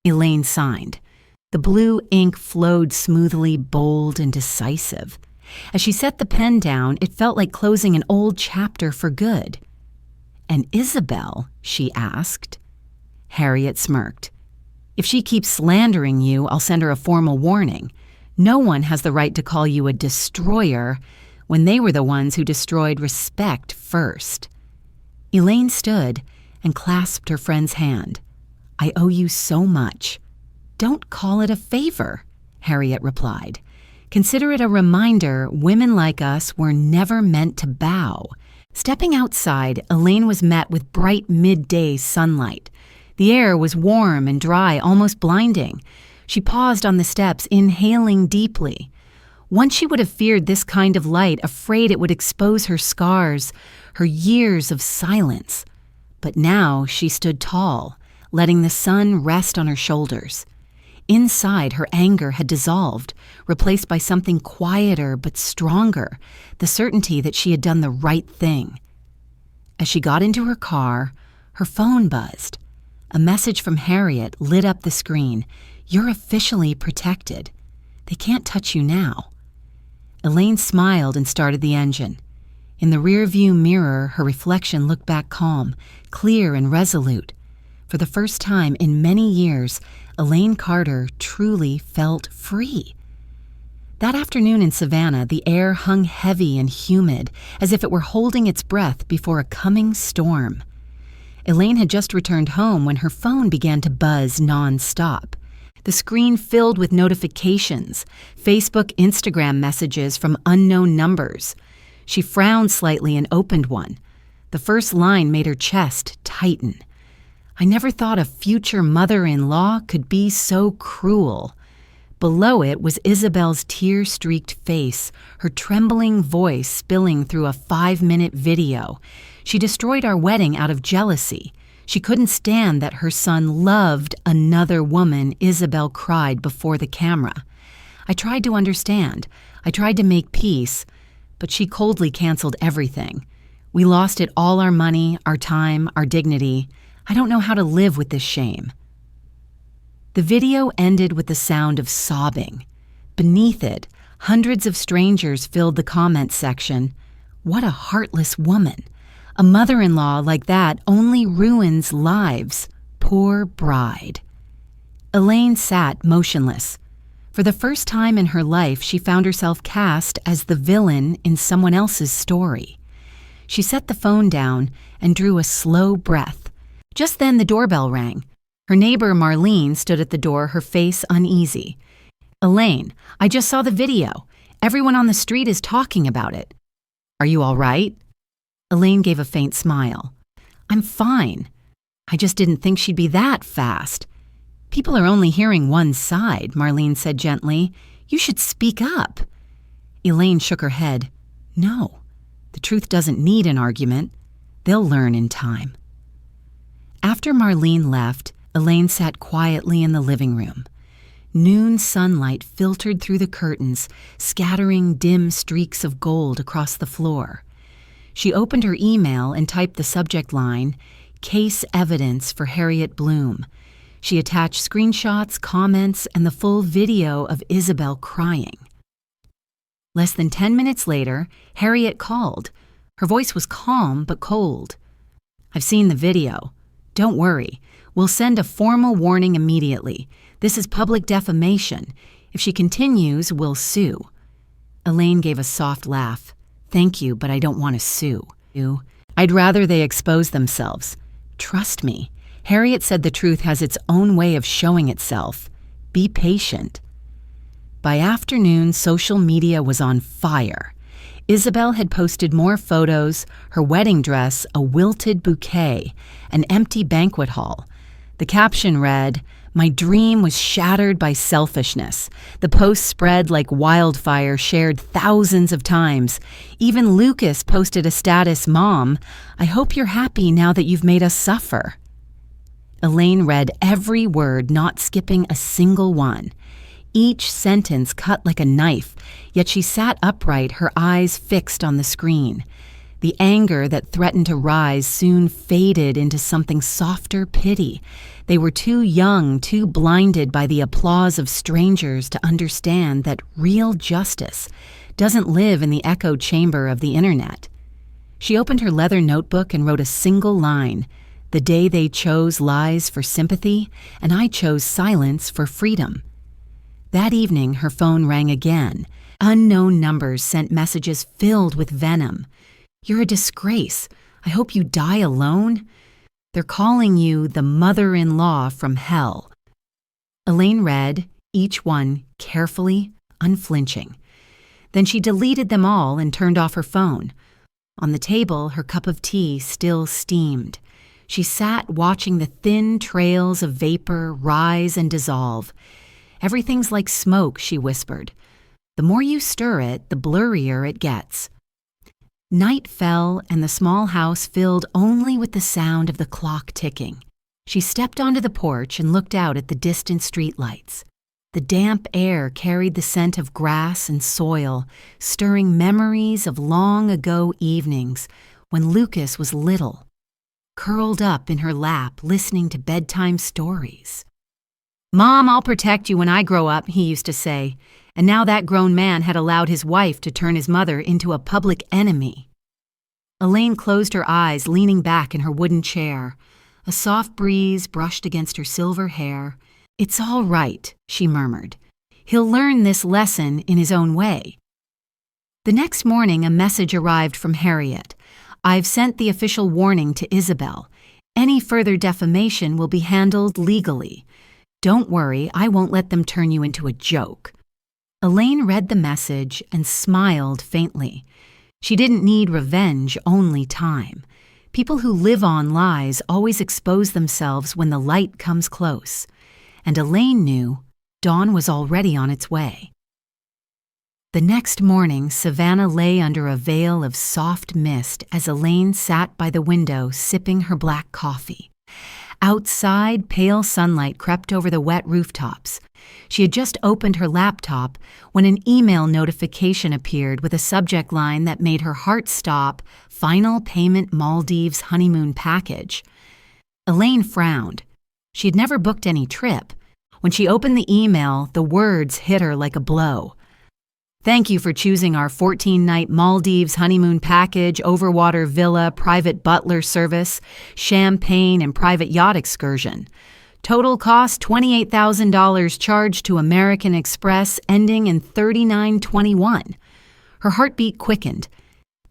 S1: Elaine signed. The blue ink flowed smoothly, bold and decisive. As she set the pen down, it felt like closing an old chapter for good. "And Isabel?" she asked. Harriet smirked. "If she keeps slandering you, I'll send her a formal warning. No one has the right to call you a destroyer when they were the ones who destroyed respect first." Elaine stood and clasped her friend's hand. "I owe you so much." "Don't call it a favor," Harriet replied. "Consider it a reminder women like us were never meant to bow." Stepping outside, Elaine was met with bright midday sunlight. The air was warm and dry, almost blinding. She paused on the steps, inhaling deeply. Once she would have feared this kind of light, afraid it would expose her scars, her years of silence. But now she stood tall, letting the sun rest on her shoulders. Inside, her anger had dissolved, replaced by something quieter but stronger, the certainty that she had done the right thing. As she got into her car, her phone buzzed. A message from Harriet lit up the screen. "You're officially protected. They can't touch you now." Elaine smiled and started the engine. In the rearview mirror, her reflection looked back calm, clear and resolute. For the first time in many years, Elaine Carter truly felt free. That afternoon in Savannah, the air hung heavy and humid, as if it were holding its breath before a coming storm. Elaine had just returned home when her phone began to buzz non-stop. The screen filled with notifications, Facebook, Instagram messages from unknown numbers. She frowned slightly and opened one. The first line made her chest tighten. "I never thought a future mother-in-law could be so cruel." Below it was Isabel's tear-streaked face, her trembling voice spilling through a 5-minute video. She destroyed our wedding out of jealousy. She couldn't stand that her son loved another woman, Isabel cried before the camera. I tried to understand. I tried to make peace, but she coldly canceled everything. We lost it all, our money, our time, our dignity. I don't know how to live with this shame. The video ended with the sound of sobbing. Beneath it, hundreds of strangers filled the comment section. What a heartless woman. A mother-in-law like that only ruins lives. Poor bride. Elaine sat motionless. For the first time in her life, she found herself cast as the villain in someone else's story. She set the phone down and drew a slow breath. Just then the doorbell rang. Her neighbor Marlene stood at the door, her face uneasy. "Elaine, I just saw the video. Everyone on the street is talking about it. Are you all right?" Elaine gave a faint smile. "I'm fine. I just didn't think she'd be that fast." "People are only hearing one side," Marlene said gently. "You should speak up." Elaine shook her head. "No, the truth doesn't need an argument. They'll learn in time." After Marlene left, Elaine sat quietly in the living room. Noon sunlight filtered through the curtains, scattering dim streaks of gold across the floor. She opened her email and typed the subject line, "Case Evidence for Harriet Bloom." She attached screenshots, comments, and the full video of Isabel crying. Less than 10 minutes later, Harriet called. Her voice was calm but cold. "I've seen the video. Don't worry. We'll send a formal warning immediately. This is public defamation. If she continues, we'll sue." Elaine gave a soft laugh. "Thank you, but I don't want to sue. I'd rather they expose themselves. Trust me. Harriet said the truth has its own way of showing itself. Be patient." By afternoon, social media was on fire. Isabel had posted more photos, her wedding dress, a wilted bouquet, an empty banquet hall. The caption read, "My dream was shattered by selfishness." The post spread like wildfire, shared thousands of times. Even Lucas posted a status, "Mom, I hope you're happy now that you've made us suffer." Elaine read every word, not skipping a single one. Each sentence cut like a knife, yet she sat upright, her eyes fixed on the screen. The anger that threatened to rise soon faded into something softer, pity. They were too young, too blinded by the applause of strangers to understand that real justice doesn't live in the echo chamber of the internet. She opened her leather notebook and wrote a single line. "The day they chose lies for sympathy, and I chose silence for freedom." That evening, her phone rang again. Unknown numbers sent messages filled with venom. "You're a disgrace. I hope you die alone. They're calling you the mother-in-law from hell." Elaine read, each one carefully, unflinching. Then she deleted them all and turned off her phone. On the table, her cup of tea still steamed. She sat watching the thin trails of vapor rise and dissolve. "Everything's like smoke," she whispered. "The more you stir it, the blurrier it gets." Night fell, and the small house filled only with the sound of the clock ticking. She stepped onto the porch and looked out at the distant streetlights. The damp air carried the scent of grass and soil, stirring memories of long-ago evenings when Lucas was little, curled up in her lap listening to bedtime stories. "Mom, I'll protect you when I grow up," he used to say. And now that grown man had allowed his wife to turn his mother into a public enemy. Elaine closed her eyes, leaning back in her wooden chair. A soft breeze brushed against her silver hair. "It's all right," she murmured. "He'll learn this lesson in his own way." The next morning, a message arrived from Harriet. "I've sent the official warning to Isabel. Any further defamation will be handled legally. Don't worry, I won't let them turn you into a joke." Elaine read the message and smiled faintly. She didn't need revenge, only time. People who live on lies always expose themselves when the light comes close. And Elaine knew, dawn was already on its way. The next morning, Savannah lay under a veil of soft mist as Elaine sat by the window sipping her black coffee. Outside, pale sunlight crept over the wet rooftops. She had just opened her laptop when an email notification appeared with a subject line that made her heart stop, "Final payment Maldives honeymoon package." Elaine frowned. She had never booked any trip. When she opened the email, the words hit her like a blow. "Thank you for choosing our 14-night Maldives honeymoon package, overwater villa, private butler service, champagne, and private yacht excursion. Total cost $28,000 charged to American Express, ending in 3921. Her heartbeat quickened.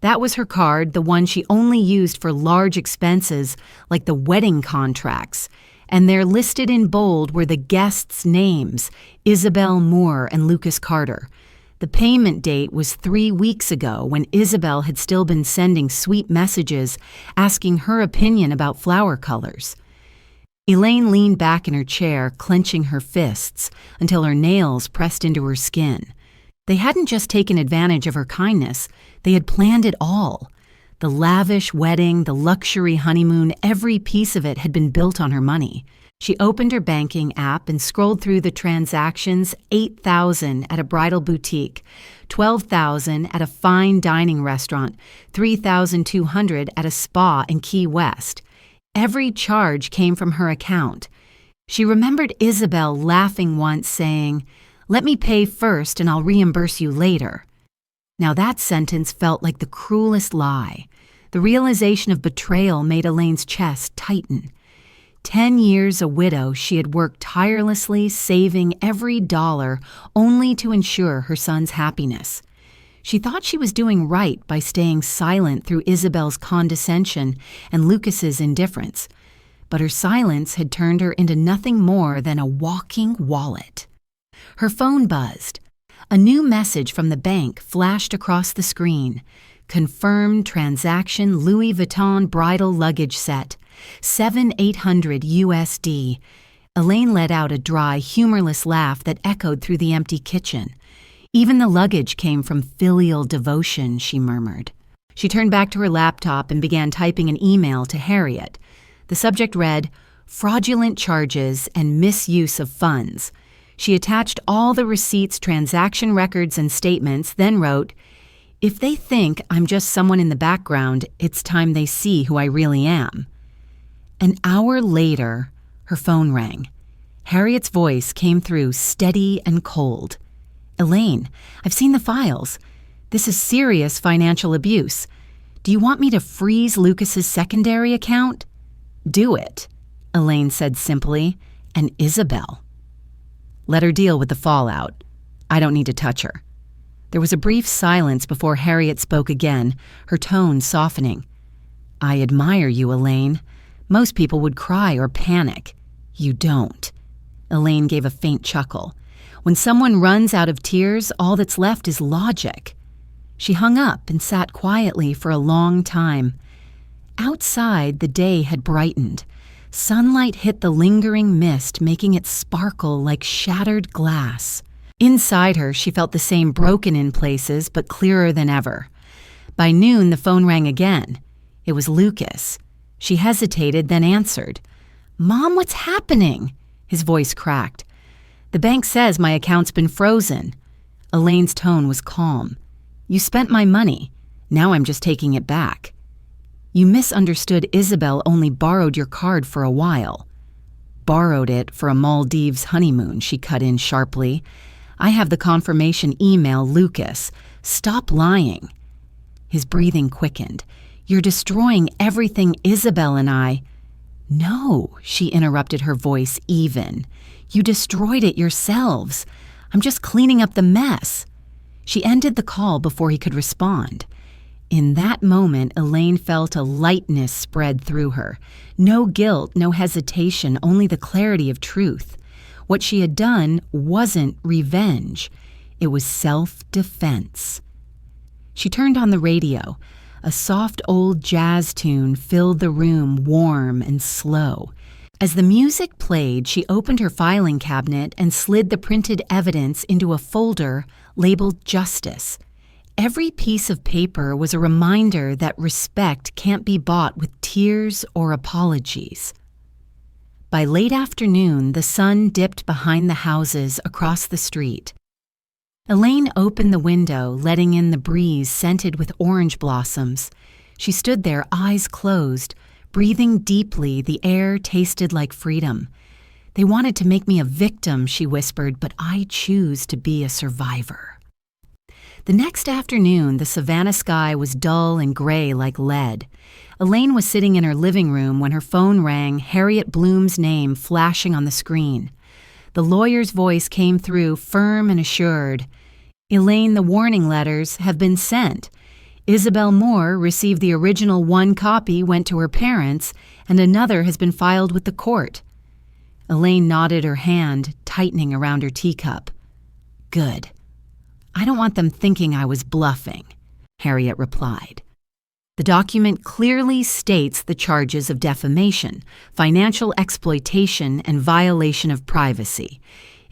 S1: That was her card, the one she only used for large expenses like the wedding contracts. And there listed in bold were the guests' names, Isabel Moore and Lucas Carter. The payment date was 3 weeks ago when Isabel had still been sending sweet messages asking her opinion about flower colors. Elaine leaned back in her chair, clenching her fists until her nails pressed into her skin. They hadn't just taken advantage of her kindness, they had planned it all. The lavish wedding, the luxury honeymoon, every piece of it had been built on her money. She opened her banking app and scrolled through the transactions. $8,000 at a bridal boutique, $12,000 at a fine dining restaurant, $3,200 at a spa in Key West. Every charge came from her account. She remembered Isabel laughing once, saying, "Let me pay first and I'll reimburse you later." Now that sentence felt like the cruelest lie. The realization of betrayal made Elaine's chest tighten. 10 years a widow, she had worked tirelessly, saving every dollar only to ensure her son's happiness. She thought she was doing right by staying silent through Isabel's condescension and Lucas's indifference. But her silence had turned her into nothing more than a walking wallet. Her phone buzzed. A new message from the bank flashed across the screen. Confirmed transaction Louis Vuitton bridal luggage set. $7,800 USD. Elaine let out a dry, humorless laugh that echoed through the empty kitchen. "Even the luggage came from filial devotion," she murmured. She turned back to her laptop and began typing an email to Harriet. The subject read, "Fraudulent charges and misuse of funds." She attached all the receipts, transaction records, and statements, then wrote, "If they think I'm just someone in the background, it's time they see who I really am." An hour later, her phone rang. Harriet's voice came through steady and cold. "Elaine, I've seen the files. This is serious financial abuse. Do you want me to freeze Lucas's secondary account?" "Do it," Elaine said simply, "and Isabel. Let her deal with the fallout. I don't need to touch her." There was a brief silence before Harriet spoke again, her tone softening. "I admire you, Elaine. Most people would cry or panic. You don't." Elaine gave a faint chuckle. When someone runs out of tears, all that's left is logic. She hung up and sat quietly for a long time. Outside, the day had brightened. Sunlight hit the lingering mist, making it sparkle like shattered glass. Inside her, she felt the same broken in places, but clearer than ever. By noon, the phone rang again. It was Lucas. She hesitated, then answered. "Mom, what's happening?" His voice cracked. "The bank says my account's been frozen." Elaine's tone was calm. "You spent my money. Now I'm just taking it back." "You misunderstood. Isabel only borrowed your card for a while." "Borrowed it for a Maldives honeymoon," she cut in sharply. "I have the confirmation email, Lucas. Stop lying." His breathing quickened. "You're destroying everything Isabel and I—" "No," she interrupted, her voice even. "You destroyed it yourselves. I'm just cleaning up the mess." She ended the call before he could respond. In that moment, Elaine felt a lightness spread through her. No guilt, no hesitation, only the clarity of truth. What she had done wasn't revenge. It was self-defense. She turned on the radio. A soft old jazz tune filled the room, warm and slow. As the music played, she opened her filing cabinet and slid the printed evidence into a folder labeled Justice. Every piece of paper was a reminder that respect can't be bought with tears or apologies. By late afternoon, the sun dipped behind the houses across the street. Elaine opened the window, letting in the breeze scented with orange blossoms. She stood there, eyes closed. Breathing deeply, the air tasted like freedom. "They wanted to make me a victim," she whispered, "but I choose to be a survivor." The next afternoon, the Savannah sky was dull and gray like lead. Elaine was sitting in her living room when her phone rang, Harriet Bloom's name flashing on the screen. The lawyer's voice came through, firm and assured. "Elaine, the warning letters have been sent. Isabel Moore received the original one copy, went to her parents, and another has been filed with the court." Elaine nodded, her hand tightening around her teacup. "Good. I don't want them thinking I was bluffing," Harriet replied. "The document clearly states the charges of defamation, financial exploitation, and violation of privacy.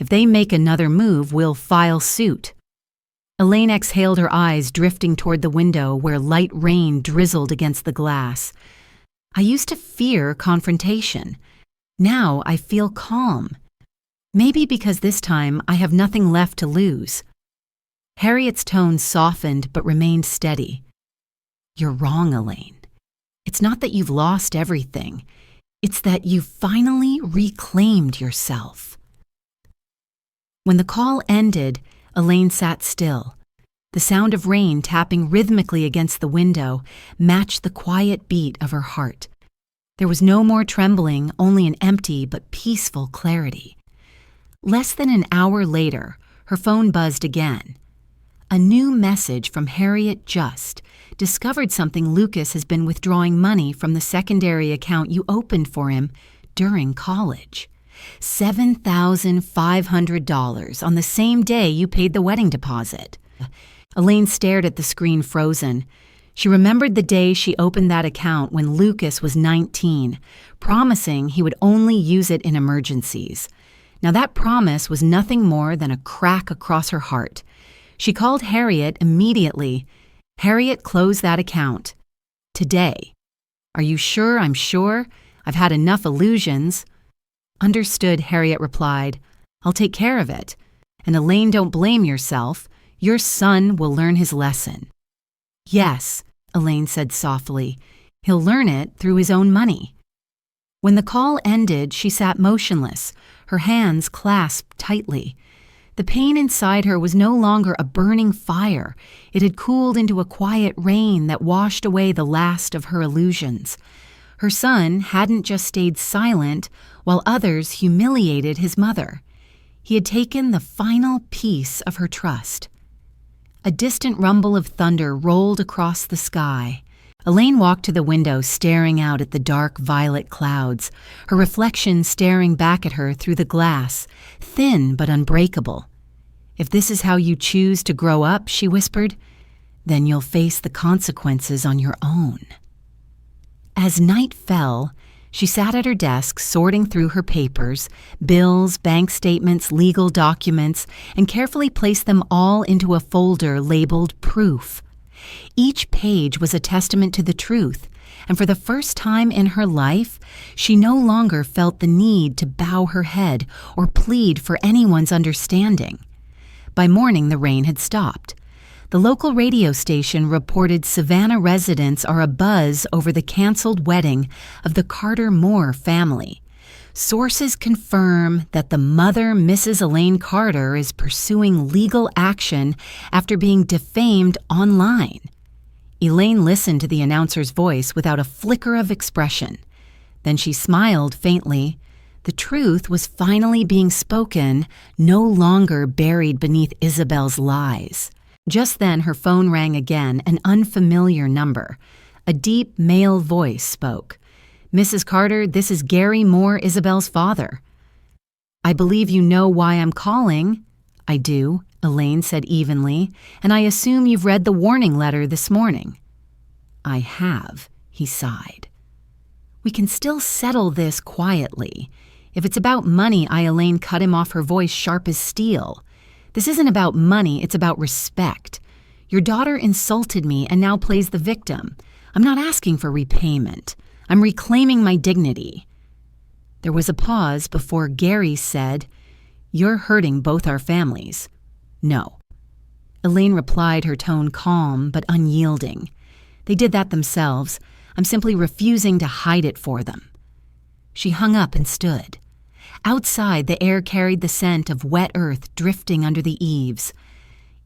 S1: If they make another move, we'll file suit." Elaine exhaled, her eyes drifting toward the window where light rain drizzled against the glass. "I used to fear confrontation. Now I feel calm. Maybe because this time I have nothing left to lose." Harriet's tone softened but remained steady. "You're wrong, Elaine. It's not that you've lost everything. It's that you've finally reclaimed yourself." When the call ended, Elaine sat still. The sound of rain tapping rhythmically against the window matched the quiet beat of her heart. There was no more trembling, only an empty but peaceful clarity. Less than an hour later, her phone buzzed again. A new message from Harriet Just. "Discovered something. Lucas has been withdrawing money from the secondary account you opened for him during college. $7,500 on the same day you paid the wedding deposit." Elaine stared at the screen, frozen. She remembered the day she opened that account when Lucas was 19, promising he would only use it in emergencies. Now that promise was nothing more than a crack across her heart. She called Harriet immediately. "Harriet, close that account. Today." "Are you sure?" "I'm sure. I've had enough illusions." "Understood," Harriet replied. "I'll take care of it. And Elaine, don't blame yourself. Your son will learn his lesson." "Yes," Elaine said softly. "He'll learn it through his own money." When the call ended, she sat motionless, her hands clasped tightly. The pain inside her was no longer a burning fire. It had cooled into a quiet rain that washed away the last of her illusions. Her son hadn't just stayed silent while others humiliated his mother. He had taken the final piece of her trust. A distant rumble of thunder rolled across the sky. Elaine walked to the window, staring out at the dark violet clouds, her reflection staring back at her through the glass, thin but unbreakable. "If this is how you choose to grow up," she whispered, "then you'll face the consequences on your own." As night fell, she sat at her desk sorting through her papers, bills, bank statements, legal documents, and carefully placed them all into a folder labeled Proof. Each page was a testament to the truth, and for the first time in her life, she no longer felt the need to bow her head or plead for anyone's understanding. By morning, the rain had stopped. The local radio station reported Savannah residents are abuzz over the canceled wedding of the Carter Moore family. Sources confirm that the mother, Mrs. Elaine Carter, is pursuing legal action after being defamed online. Elaine listened to the announcer's voice without a flicker of expression. Then she smiled faintly. The truth was finally being spoken, no longer buried beneath Isabel's lies. Just then her phone rang again, an unfamiliar number. A deep male voice spoke. "Mrs. Carter, this is Gary Moore, Isabel's father." "I believe you know why I'm calling." "I do," Elaine said evenly, "and I assume you've read the warning letter this morning." "I have," he sighed. We can still settle this quietly. If it's about money, Elaine cut him off, her voice sharp as steel. This isn't about money, it's about respect. Your daughter insulted me and now plays the victim. I'm not asking for repayment. I'm reclaiming my dignity. There was a pause before Gary said, "You're hurting both our families." "No." Elaine replied, her tone calm but unyielding. "They did that themselves. I'm simply refusing to hide it for them." She hung up and stood. Outside, the air carried the scent of wet earth drifting under the eaves.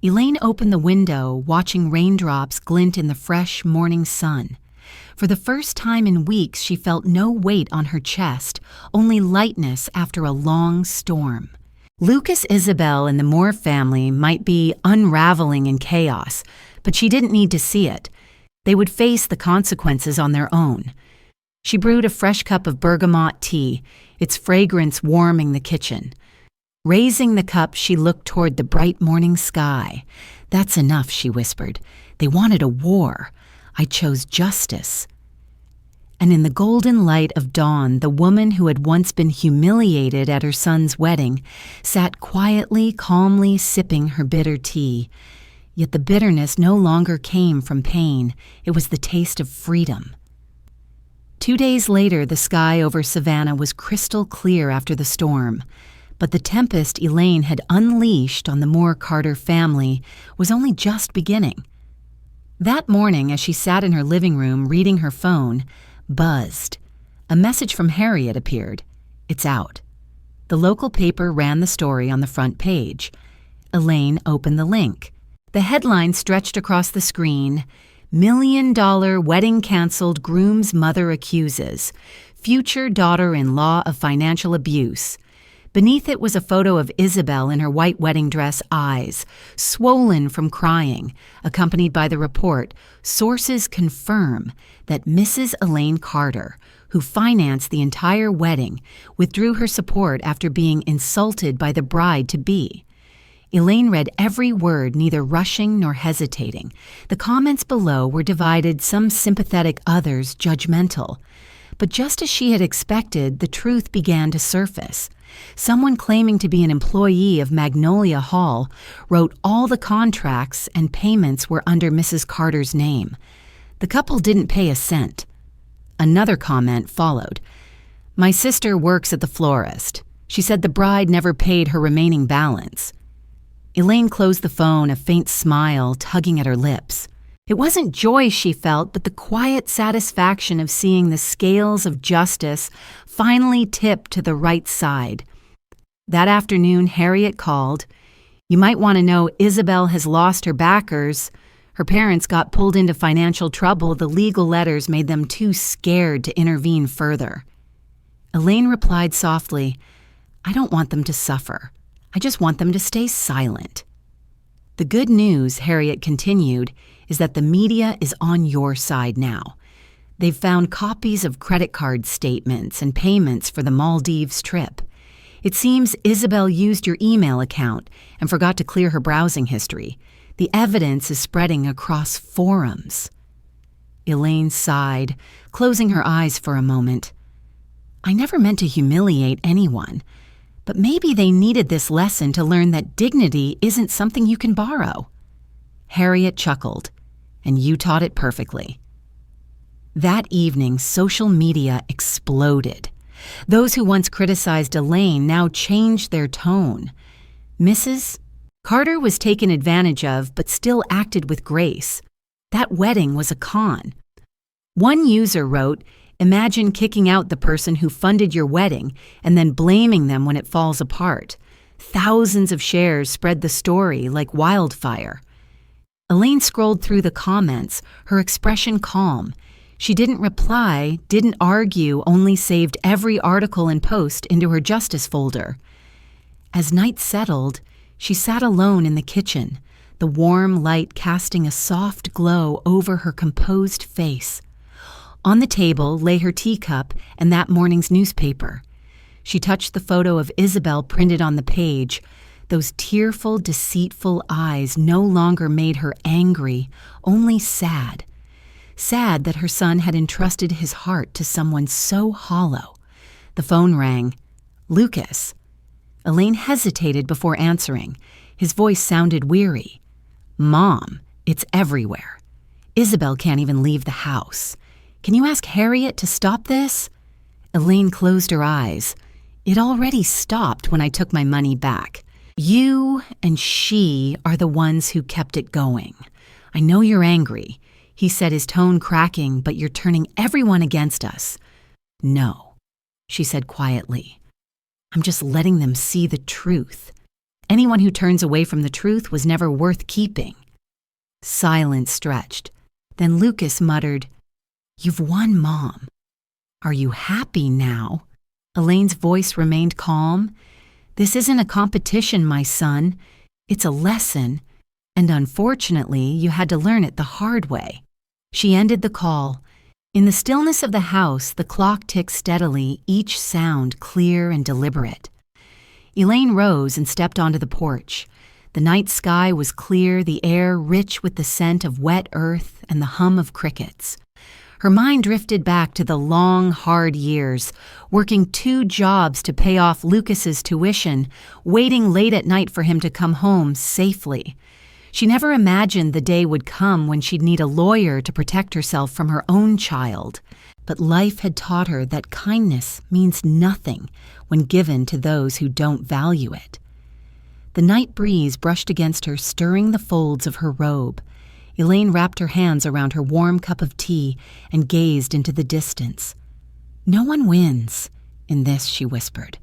S1: Elaine opened the window, watching raindrops glint in the fresh morning sun. For the first time in weeks, she felt no weight on her chest, only lightness after a long storm. Lucas Isabel and the Moore family might be unraveling in chaos, but she didn't need to see it. They would face the consequences on their own. She brewed a fresh cup of bergamot tea, its fragrance warming the kitchen. Raising the cup, she looked toward the bright morning sky. "That's enough," she whispered. "They wanted a war. I chose justice." And in the golden light of dawn, the woman who had once been humiliated at her son's wedding sat quietly, calmly sipping her bitter tea. Yet the bitterness no longer came from pain. It was the taste of freedom. 2 days later, the sky over Savannah was crystal clear after the storm. But the tempest Elaine had unleashed on the Moore-Carter family was only just beginning. That morning, as she sat in her living room reading her phone, buzzed. A message from Harriet appeared. "It's out." The local paper ran the story on the front page. Elaine opened the link. The headline stretched across the screen, "$1 Million Wedding Canceled, Groom's Mother Accuses. Future Daughter-in-Law of Financial Abuse." Beneath it was a photo of Isabel in her white wedding dress, eyes swollen from crying, accompanied by the report, "Sources confirm that Mrs. Elaine Carter, who financed the entire wedding, withdrew her support after being insulted by the bride-to-be." Elaine read every word, neither rushing nor hesitating. The comments below were divided, some sympathetic, others judgmental. But just as she had expected, the truth began to surface. Someone claiming to be an employee of Magnolia Hall wrote all the contracts and payments were under Mrs. Carter's name. The couple didn't pay a cent. Another comment followed. "My sister works at the florist. She said the bride never paid her remaining balance." Elaine closed the phone, a faint smile tugging at her lips. It wasn't joy she felt, but the quiet satisfaction of seeing the scales of justice finally tip to the right side. That afternoon, Harriet called. "You might want to know Isabel has lost her backers. Her parents got pulled into financial trouble. The legal letters made them too scared to intervene further." Elaine replied softly, "I don't want them to suffer. I just want them to stay silent." "The good news," Harriet continued, "is that the media is on your side now. They've found copies of credit card statements and payments for the Maldives trip. It seems Isabel used your email account and forgot to clear her browsing history. The evidence is spreading across forums." Elaine sighed, closing her eyes for a moment. "I never meant to humiliate anyone, but maybe they needed this lesson to learn that dignity isn't something you can borrow." Harriet chuckled. "And you taught it perfectly." That evening, social media exploded. Those who once criticized Elaine now changed their tone. Mrs. Carter was taken advantage of, but still acted with grace. That wedding was a con. One user wrote, "Imagine kicking out the person who funded your wedding and then blaming them when it falls apart." Thousands of shares spread the story like wildfire. Elaine scrolled through the comments, her expression calm. She didn't reply, didn't argue, only saved every article and post into her justice folder. As night settled, she sat alone in the kitchen, the warm light casting a soft glow over her composed face. On the table lay her teacup and that morning's newspaper. She touched the photo of Isabel printed on the page. Those tearful, deceitful eyes no longer made her angry, only sad. sad that her son had entrusted his heart to someone so hollow. The phone rang. Lucas. Elaine hesitated before answering. His voice sounded weary. Mom, it's everywhere. Isabel can't even leave the house. Can you ask Harriet to stop this? Elaine closed her eyes. It already stopped when I took my money back. You and she are the ones who kept it going. I know you're angry, he said, his tone cracking, but you're turning everyone against us. No, she said quietly. I'm just letting them see the truth. Anyone who turns away from the truth was never worth keeping. Silence stretched. Then Lucas muttered, You've won, Mom. Are you happy now? Elaine's voice remained calm. This isn't a competition, my son. It's a lesson. And unfortunately, you had to learn it the hard way. She ended the call. In the stillness of the house, the clock ticked steadily, each sound clear and deliberate. Elaine rose and stepped onto the porch. The night sky was clear, the air rich with the scent of wet earth and the hum of crickets. Her mind drifted back to the long, hard years, working 2 jobs to pay off Lucas's tuition, waiting late at night for him to come home safely. She never imagined the day would come when she'd need a lawyer to protect herself from her own child. But life had taught her that kindness means nothing when given to those who don't value it. The night breeze brushed against her, stirring the folds of her robe. Elaine wrapped her hands around her warm cup of tea and gazed into the distance. No one wins in this, she whispered.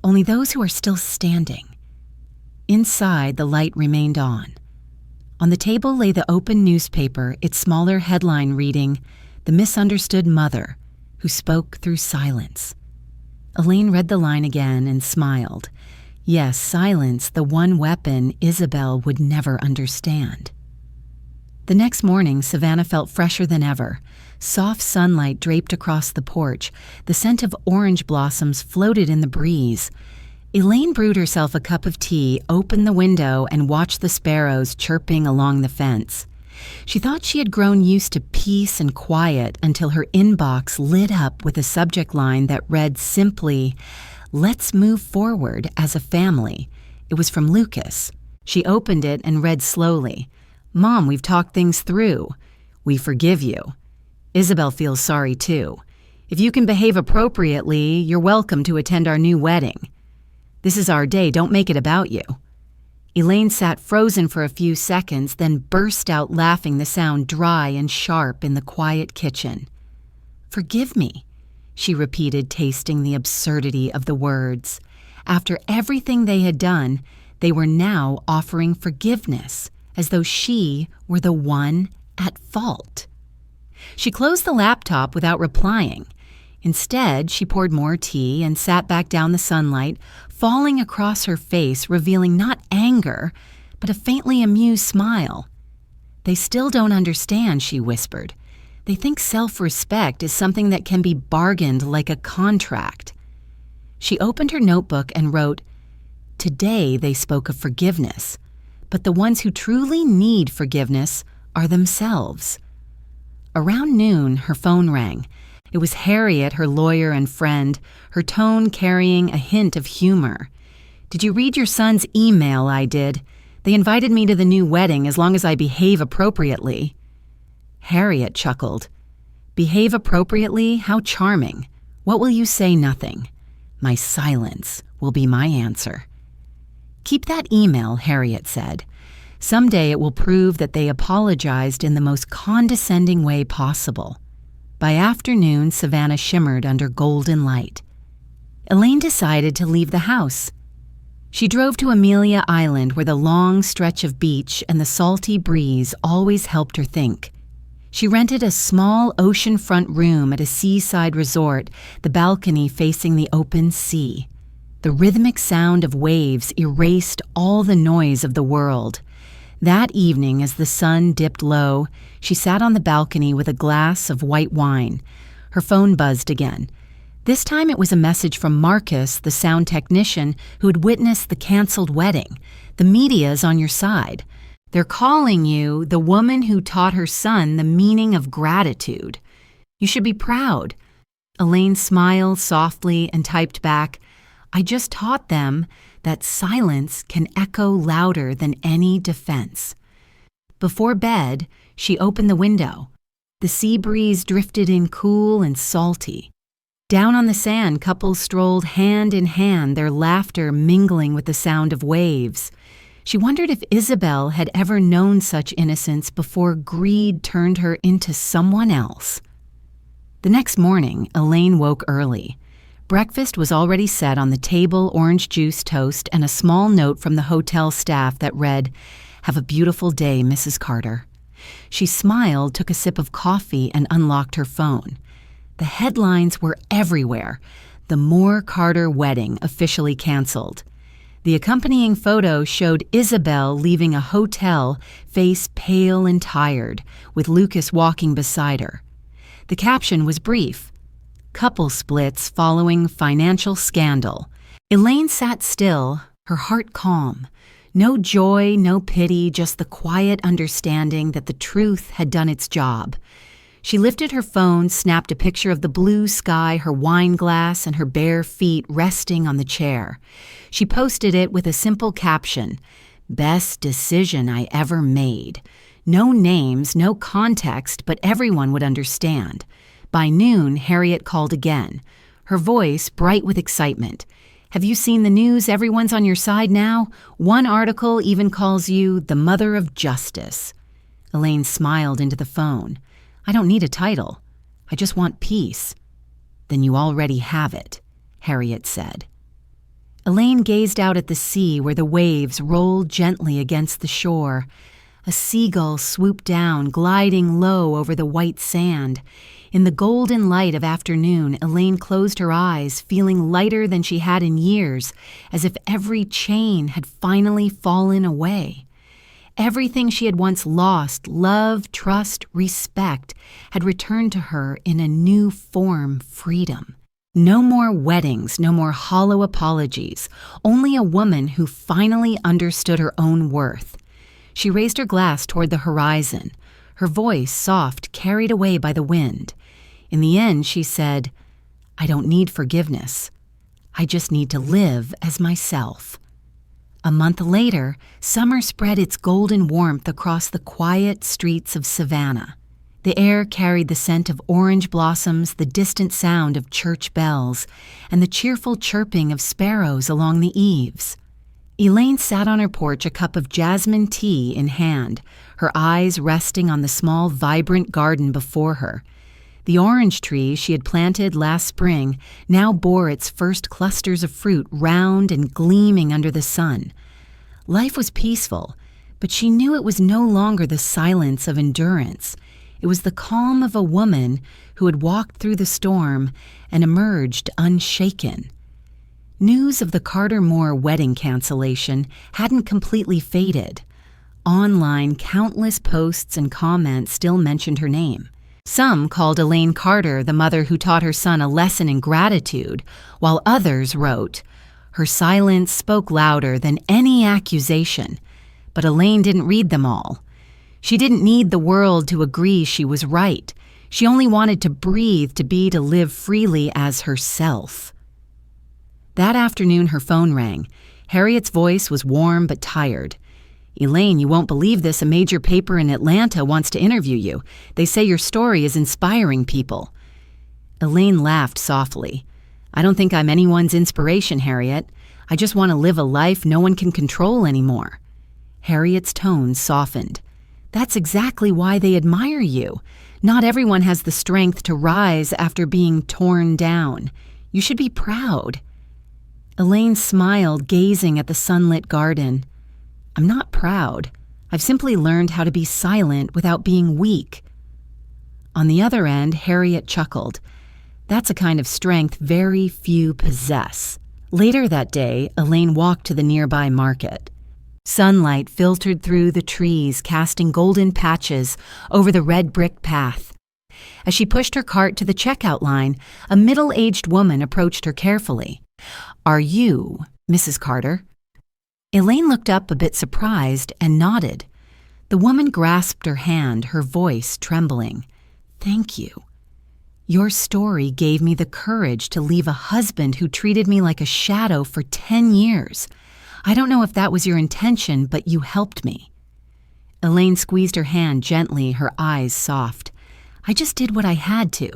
S1: Only those who are still standing. Inside, the light remained on. On the table lay the open newspaper, its smaller headline reading, The Misunderstood Mother, Who Spoke Through Silence. Elaine read the line again and smiled. Yes, silence, the one weapon Isabel would never understand. The next morning, Savannah felt fresher than ever. Soft sunlight draped across the porch. The scent of orange blossoms floated in the breeze. Elaine brewed herself a cup of tea, opened the window, and watched the sparrows chirping along the fence. She thought she had grown used to peace and quiet until her inbox lit up with a subject line that read simply, Let's move forward as a family. It was from Lucas. She opened it and read slowly. Mom, we've talked things through. We forgive you. Isabel feels sorry too. If you can behave appropriately, you're welcome to attend our new wedding. This is our day, don't make it about you. Elaine sat frozen for a few seconds, then burst out laughing, the sound dry and sharp in the quiet kitchen. Forgive me, she repeated, tasting the absurdity of the words. After everything they had done, they were now offering forgiveness, as though she were the one at fault. She closed the laptop without replying. Instead, she poured more tea and sat back down the sunlight, falling across her face, revealing not anger, but a faintly amused smile. They still don't understand, she whispered. They think self-respect is something that can be bargained like a contract. She opened her notebook and wrote, Today they spoke of forgiveness, but the ones who truly need forgiveness are themselves. Around noon, her phone rang. It was Harriet, her lawyer and friend, her tone carrying a hint of humor. Did you read your son's email? I did. They invited me to the new wedding as long as I behave appropriately. Harriet chuckled. Behave appropriately? How charming. What will you say? Nothing. My silence will be my answer. Keep that email, Harriet said. Someday it will prove that they apologized in the most condescending way possible. By afternoon, Savannah shimmered under golden light. Elaine decided to leave the house. She drove to Amelia Island, where the long stretch of beach and the salty breeze always helped her think. She rented a small oceanfront room at a seaside resort, the balcony facing the open sea. The rhythmic sound of waves erased all the noise of the world. That evening, as the sun dipped low, she sat on the balcony with a glass of white wine. Her phone buzzed again. This time it was a message from Marcus, the sound technician, who had witnessed the canceled wedding. The media is on your side. They're calling you the woman who taught her son the meaning of gratitude. You should be proud." Elaine smiled softly and typed back, "I just taught them that silence can echo louder than any defense." Before bed, she opened the window. The sea breeze drifted in cool and salty. Down on the sand, couples strolled hand in hand, their laughter mingling with the sound of waves. She wondered if Isabel had ever known such innocence before greed turned her into someone else. The next morning, Elaine woke early. Breakfast was already set on the table, orange juice, toast, and a small note from the hotel staff that read, "Have a beautiful day, Mrs. Carter." She smiled, took a sip of coffee, and unlocked her phone. The headlines were everywhere. The Moore Carter wedding officially canceled. The accompanying photo showed Isabel leaving a hotel, face pale and tired, with Lucas walking beside her. The caption was brief: "Couple splits following financial scandal." Elaine sat still, her heart calm. No joy, no pity, just the quiet understanding that the truth had done its job. She lifted her phone, snapped a picture of the blue sky, her wine glass, and her bare feet resting on the chair. She posted it with a simple caption, "Best decision I ever made." No names, no context, but everyone would understand. By noon, Harriet called again, her voice bright with excitement. "Have you seen the news? Everyone's on your side now. One article even calls you the Mother of Justice." Elaine smiled into the phone. "I don't need a title. I just want peace." "Then you already have it," Harriet said. Elaine gazed out at the sea where the waves rolled gently against the shore. A seagull swooped down, gliding low over the white sand. In the golden light of afternoon, Elaine closed her eyes, feeling lighter than she had in years, as if every chain had finally fallen away. Everything she had once lost, love, trust, respect, had returned to her in a new form: freedom. No more weddings, no more hollow apologies, only a woman who finally understood her own worth. She raised her glass toward the horizon, her voice soft, carried away by the wind. In the end, she said, "I don't need forgiveness. I just need to live as myself." A month later, summer spread its golden warmth across the quiet streets of Savannah. The air carried the scent of orange blossoms, the distant sound of church bells, and the cheerful chirping of sparrows along the eaves. Elaine sat on her porch, a cup of jasmine tea in hand, her eyes resting on the small, vibrant garden before her. The orange tree she had planted last spring now bore its first clusters of fruit, round and gleaming under the sun. Life was peaceful, but she knew it was no longer the silence of endurance. It was the calm of a woman who had walked through the storm and emerged unshaken. News of the Carter-Moore wedding cancellation hadn't completely faded. Online, countless posts and comments still mentioned her name. Some called Elaine Carter the mother who taught her son a lesson in gratitude, while others wrote, "Her silence spoke louder than any accusation." But Elaine didn't read them all. She didn't need the world to agree she was right. She only wanted to breathe, to live freely as herself. That afternoon, her phone rang. Harriet's voice was warm but tired. "Elaine, you won't believe this. A major paper in Atlanta wants to interview you. They say your story is inspiring people." Elaine laughed softly. "I don't think I'm anyone's inspiration, Harriet. I just want to live a life no one can control anymore." Harriet's tone softened. "That's exactly why they admire you. Not everyone has the strength to rise after being torn down. You should be proud." Elaine smiled, gazing at the sunlit garden. "I'm not proud. I've simply learned how to be silent without being weak." On the other end, Harriet chuckled. "That's a kind of strength very few possess." Later that day, Elaine walked to the nearby market. Sunlight filtered through the trees, casting golden patches over the red brick path. As she pushed her cart to the checkout line, a middle-aged woman approached her carefully. "Are you Mrs. Carter?" Elaine looked up a bit surprised and nodded. The woman grasped her hand, her voice trembling. "Thank you. Your story gave me the courage to leave a husband who treated me like a shadow for 10 years. I don't know if that was your intention, but you helped me." Elaine squeezed her hand gently, her eyes soft. "I just did what I had to,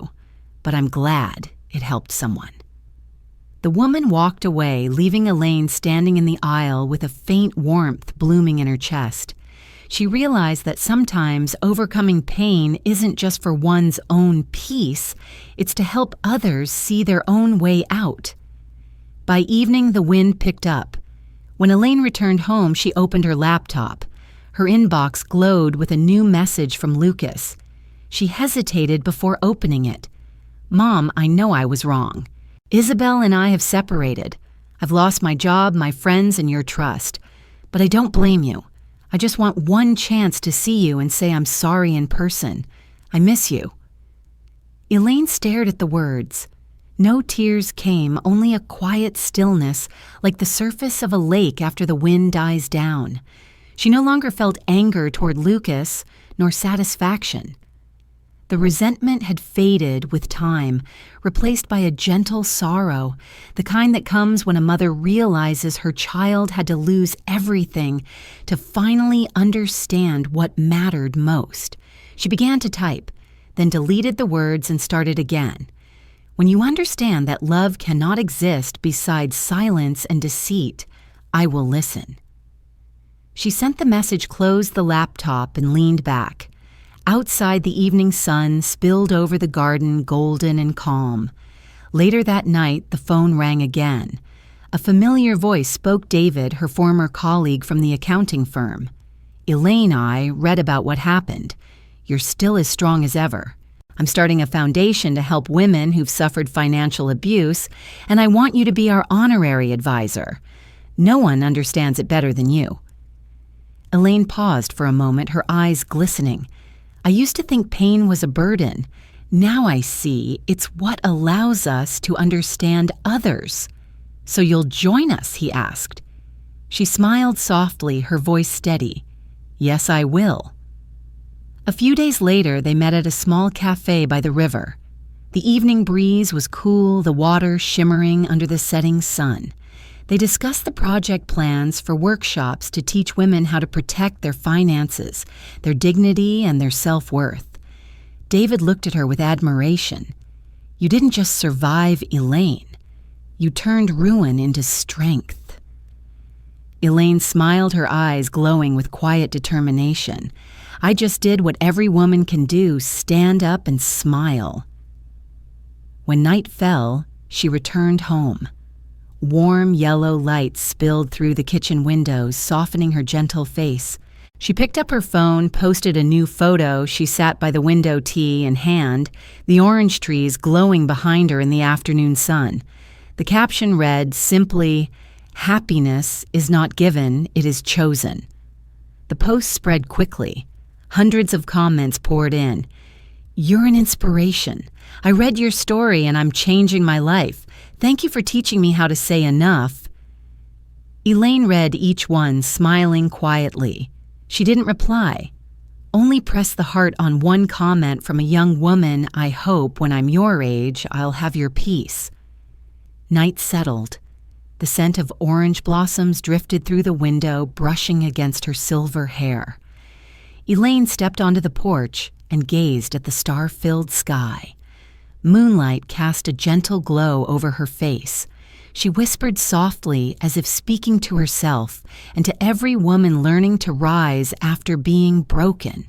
S1: but I'm glad it helped someone." The woman walked away, leaving Elaine standing in the aisle with a faint warmth blooming in her chest. She realized that sometimes overcoming pain isn't just for one's own peace, it's to help others see their own way out. By evening, the wind picked up. When Elaine returned home, she opened her laptop. Her inbox glowed with a new message from Lucas. She hesitated before opening it. "Mom, I know I was wrong. Isabel and I have separated. I've lost my job, my friends, and your trust. But I don't blame you. I just want one chance to see you and say I'm sorry in person. I miss you." Elaine stared at the words. No tears came, only a quiet stillness, like the surface of a lake after the wind dies down. She no longer felt anger toward Lucas, nor satisfaction. The resentment had faded with time, replaced by a gentle sorrow, the kind that comes when a mother realizes her child had to lose everything to finally understand what mattered most. She began to type, then deleted the words and started again. When you understand that love cannot exist beside silence and deceit, I will listen. She sent the message, closed the laptop, and leaned back. Outside, the evening sun spilled over the garden, golden and calm. Later that night, the phone rang again. A familiar voice spoke David, her former colleague from the accounting firm. "Elaine, I read about what happened. You're still as strong as ever. I'm starting a foundation to help women who've suffered financial abuse, and I want you to be our honorary advisor. No one understands it better than you." Elaine paused for a moment, her eyes glistening. "I used to think pain was a burden. Now I see it's what allows us to understand others." "So you'll join us?" he asked. She smiled softly, her voice steady. "Yes, I will." A few days later, they met at a small cafe by the river. The evening breeze was cool, the water shimmering under the setting sun. They discussed the project plans for workshops to teach women how to protect their finances, their dignity, and their self-worth. David looked at her with admiration. "You didn't just survive Elaine. You turned ruin into strength." Elaine smiled, her eyes glowing with quiet determination. "I just did what every woman can do, stand up and smile." When night fell, she returned home. Warm yellow light spilled through the kitchen windows, softening her gentle face. She picked up her phone, posted a new photo. She sat by the window, tea in hand, the orange trees glowing behind her in the afternoon sun. The caption read simply, "Happiness is not given, it is chosen." The post spread quickly. Hundreds of comments poured in. "You're an inspiration. I read your story and I'm changing my life. Thank you for teaching me how to say enough." Elaine read each one, smiling quietly. She didn't reply, only pressed the heart on one comment from a young woman. "I hope when I'm your age, I'll have your peace." Night settled. The scent of orange blossoms drifted through the window, brushing against her silver hair. Elaine stepped onto the porch and gazed at the star-filled sky. Moonlight cast a gentle glow over her face. She whispered softly, as if speaking to herself and to every woman learning to rise after being broken.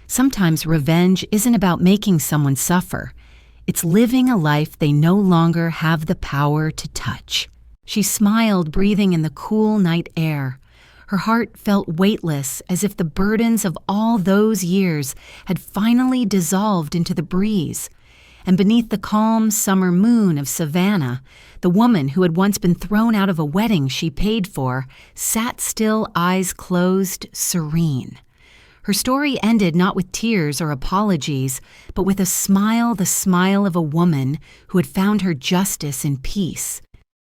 S1: Sometimes revenge isn't about making someone suffer. It's living a life they no longer have the power to touch. She smiled, breathing in the cool night air. Her heart felt weightless, as if the burdens of all those years had finally dissolved into the breeze. And beneath the calm summer moon of Savannah, the woman who had once been thrown out of a wedding she paid for sat still, eyes closed, serene. Her story ended not with tears or apologies, but with a smile, the smile of a woman who had found her justice in peace.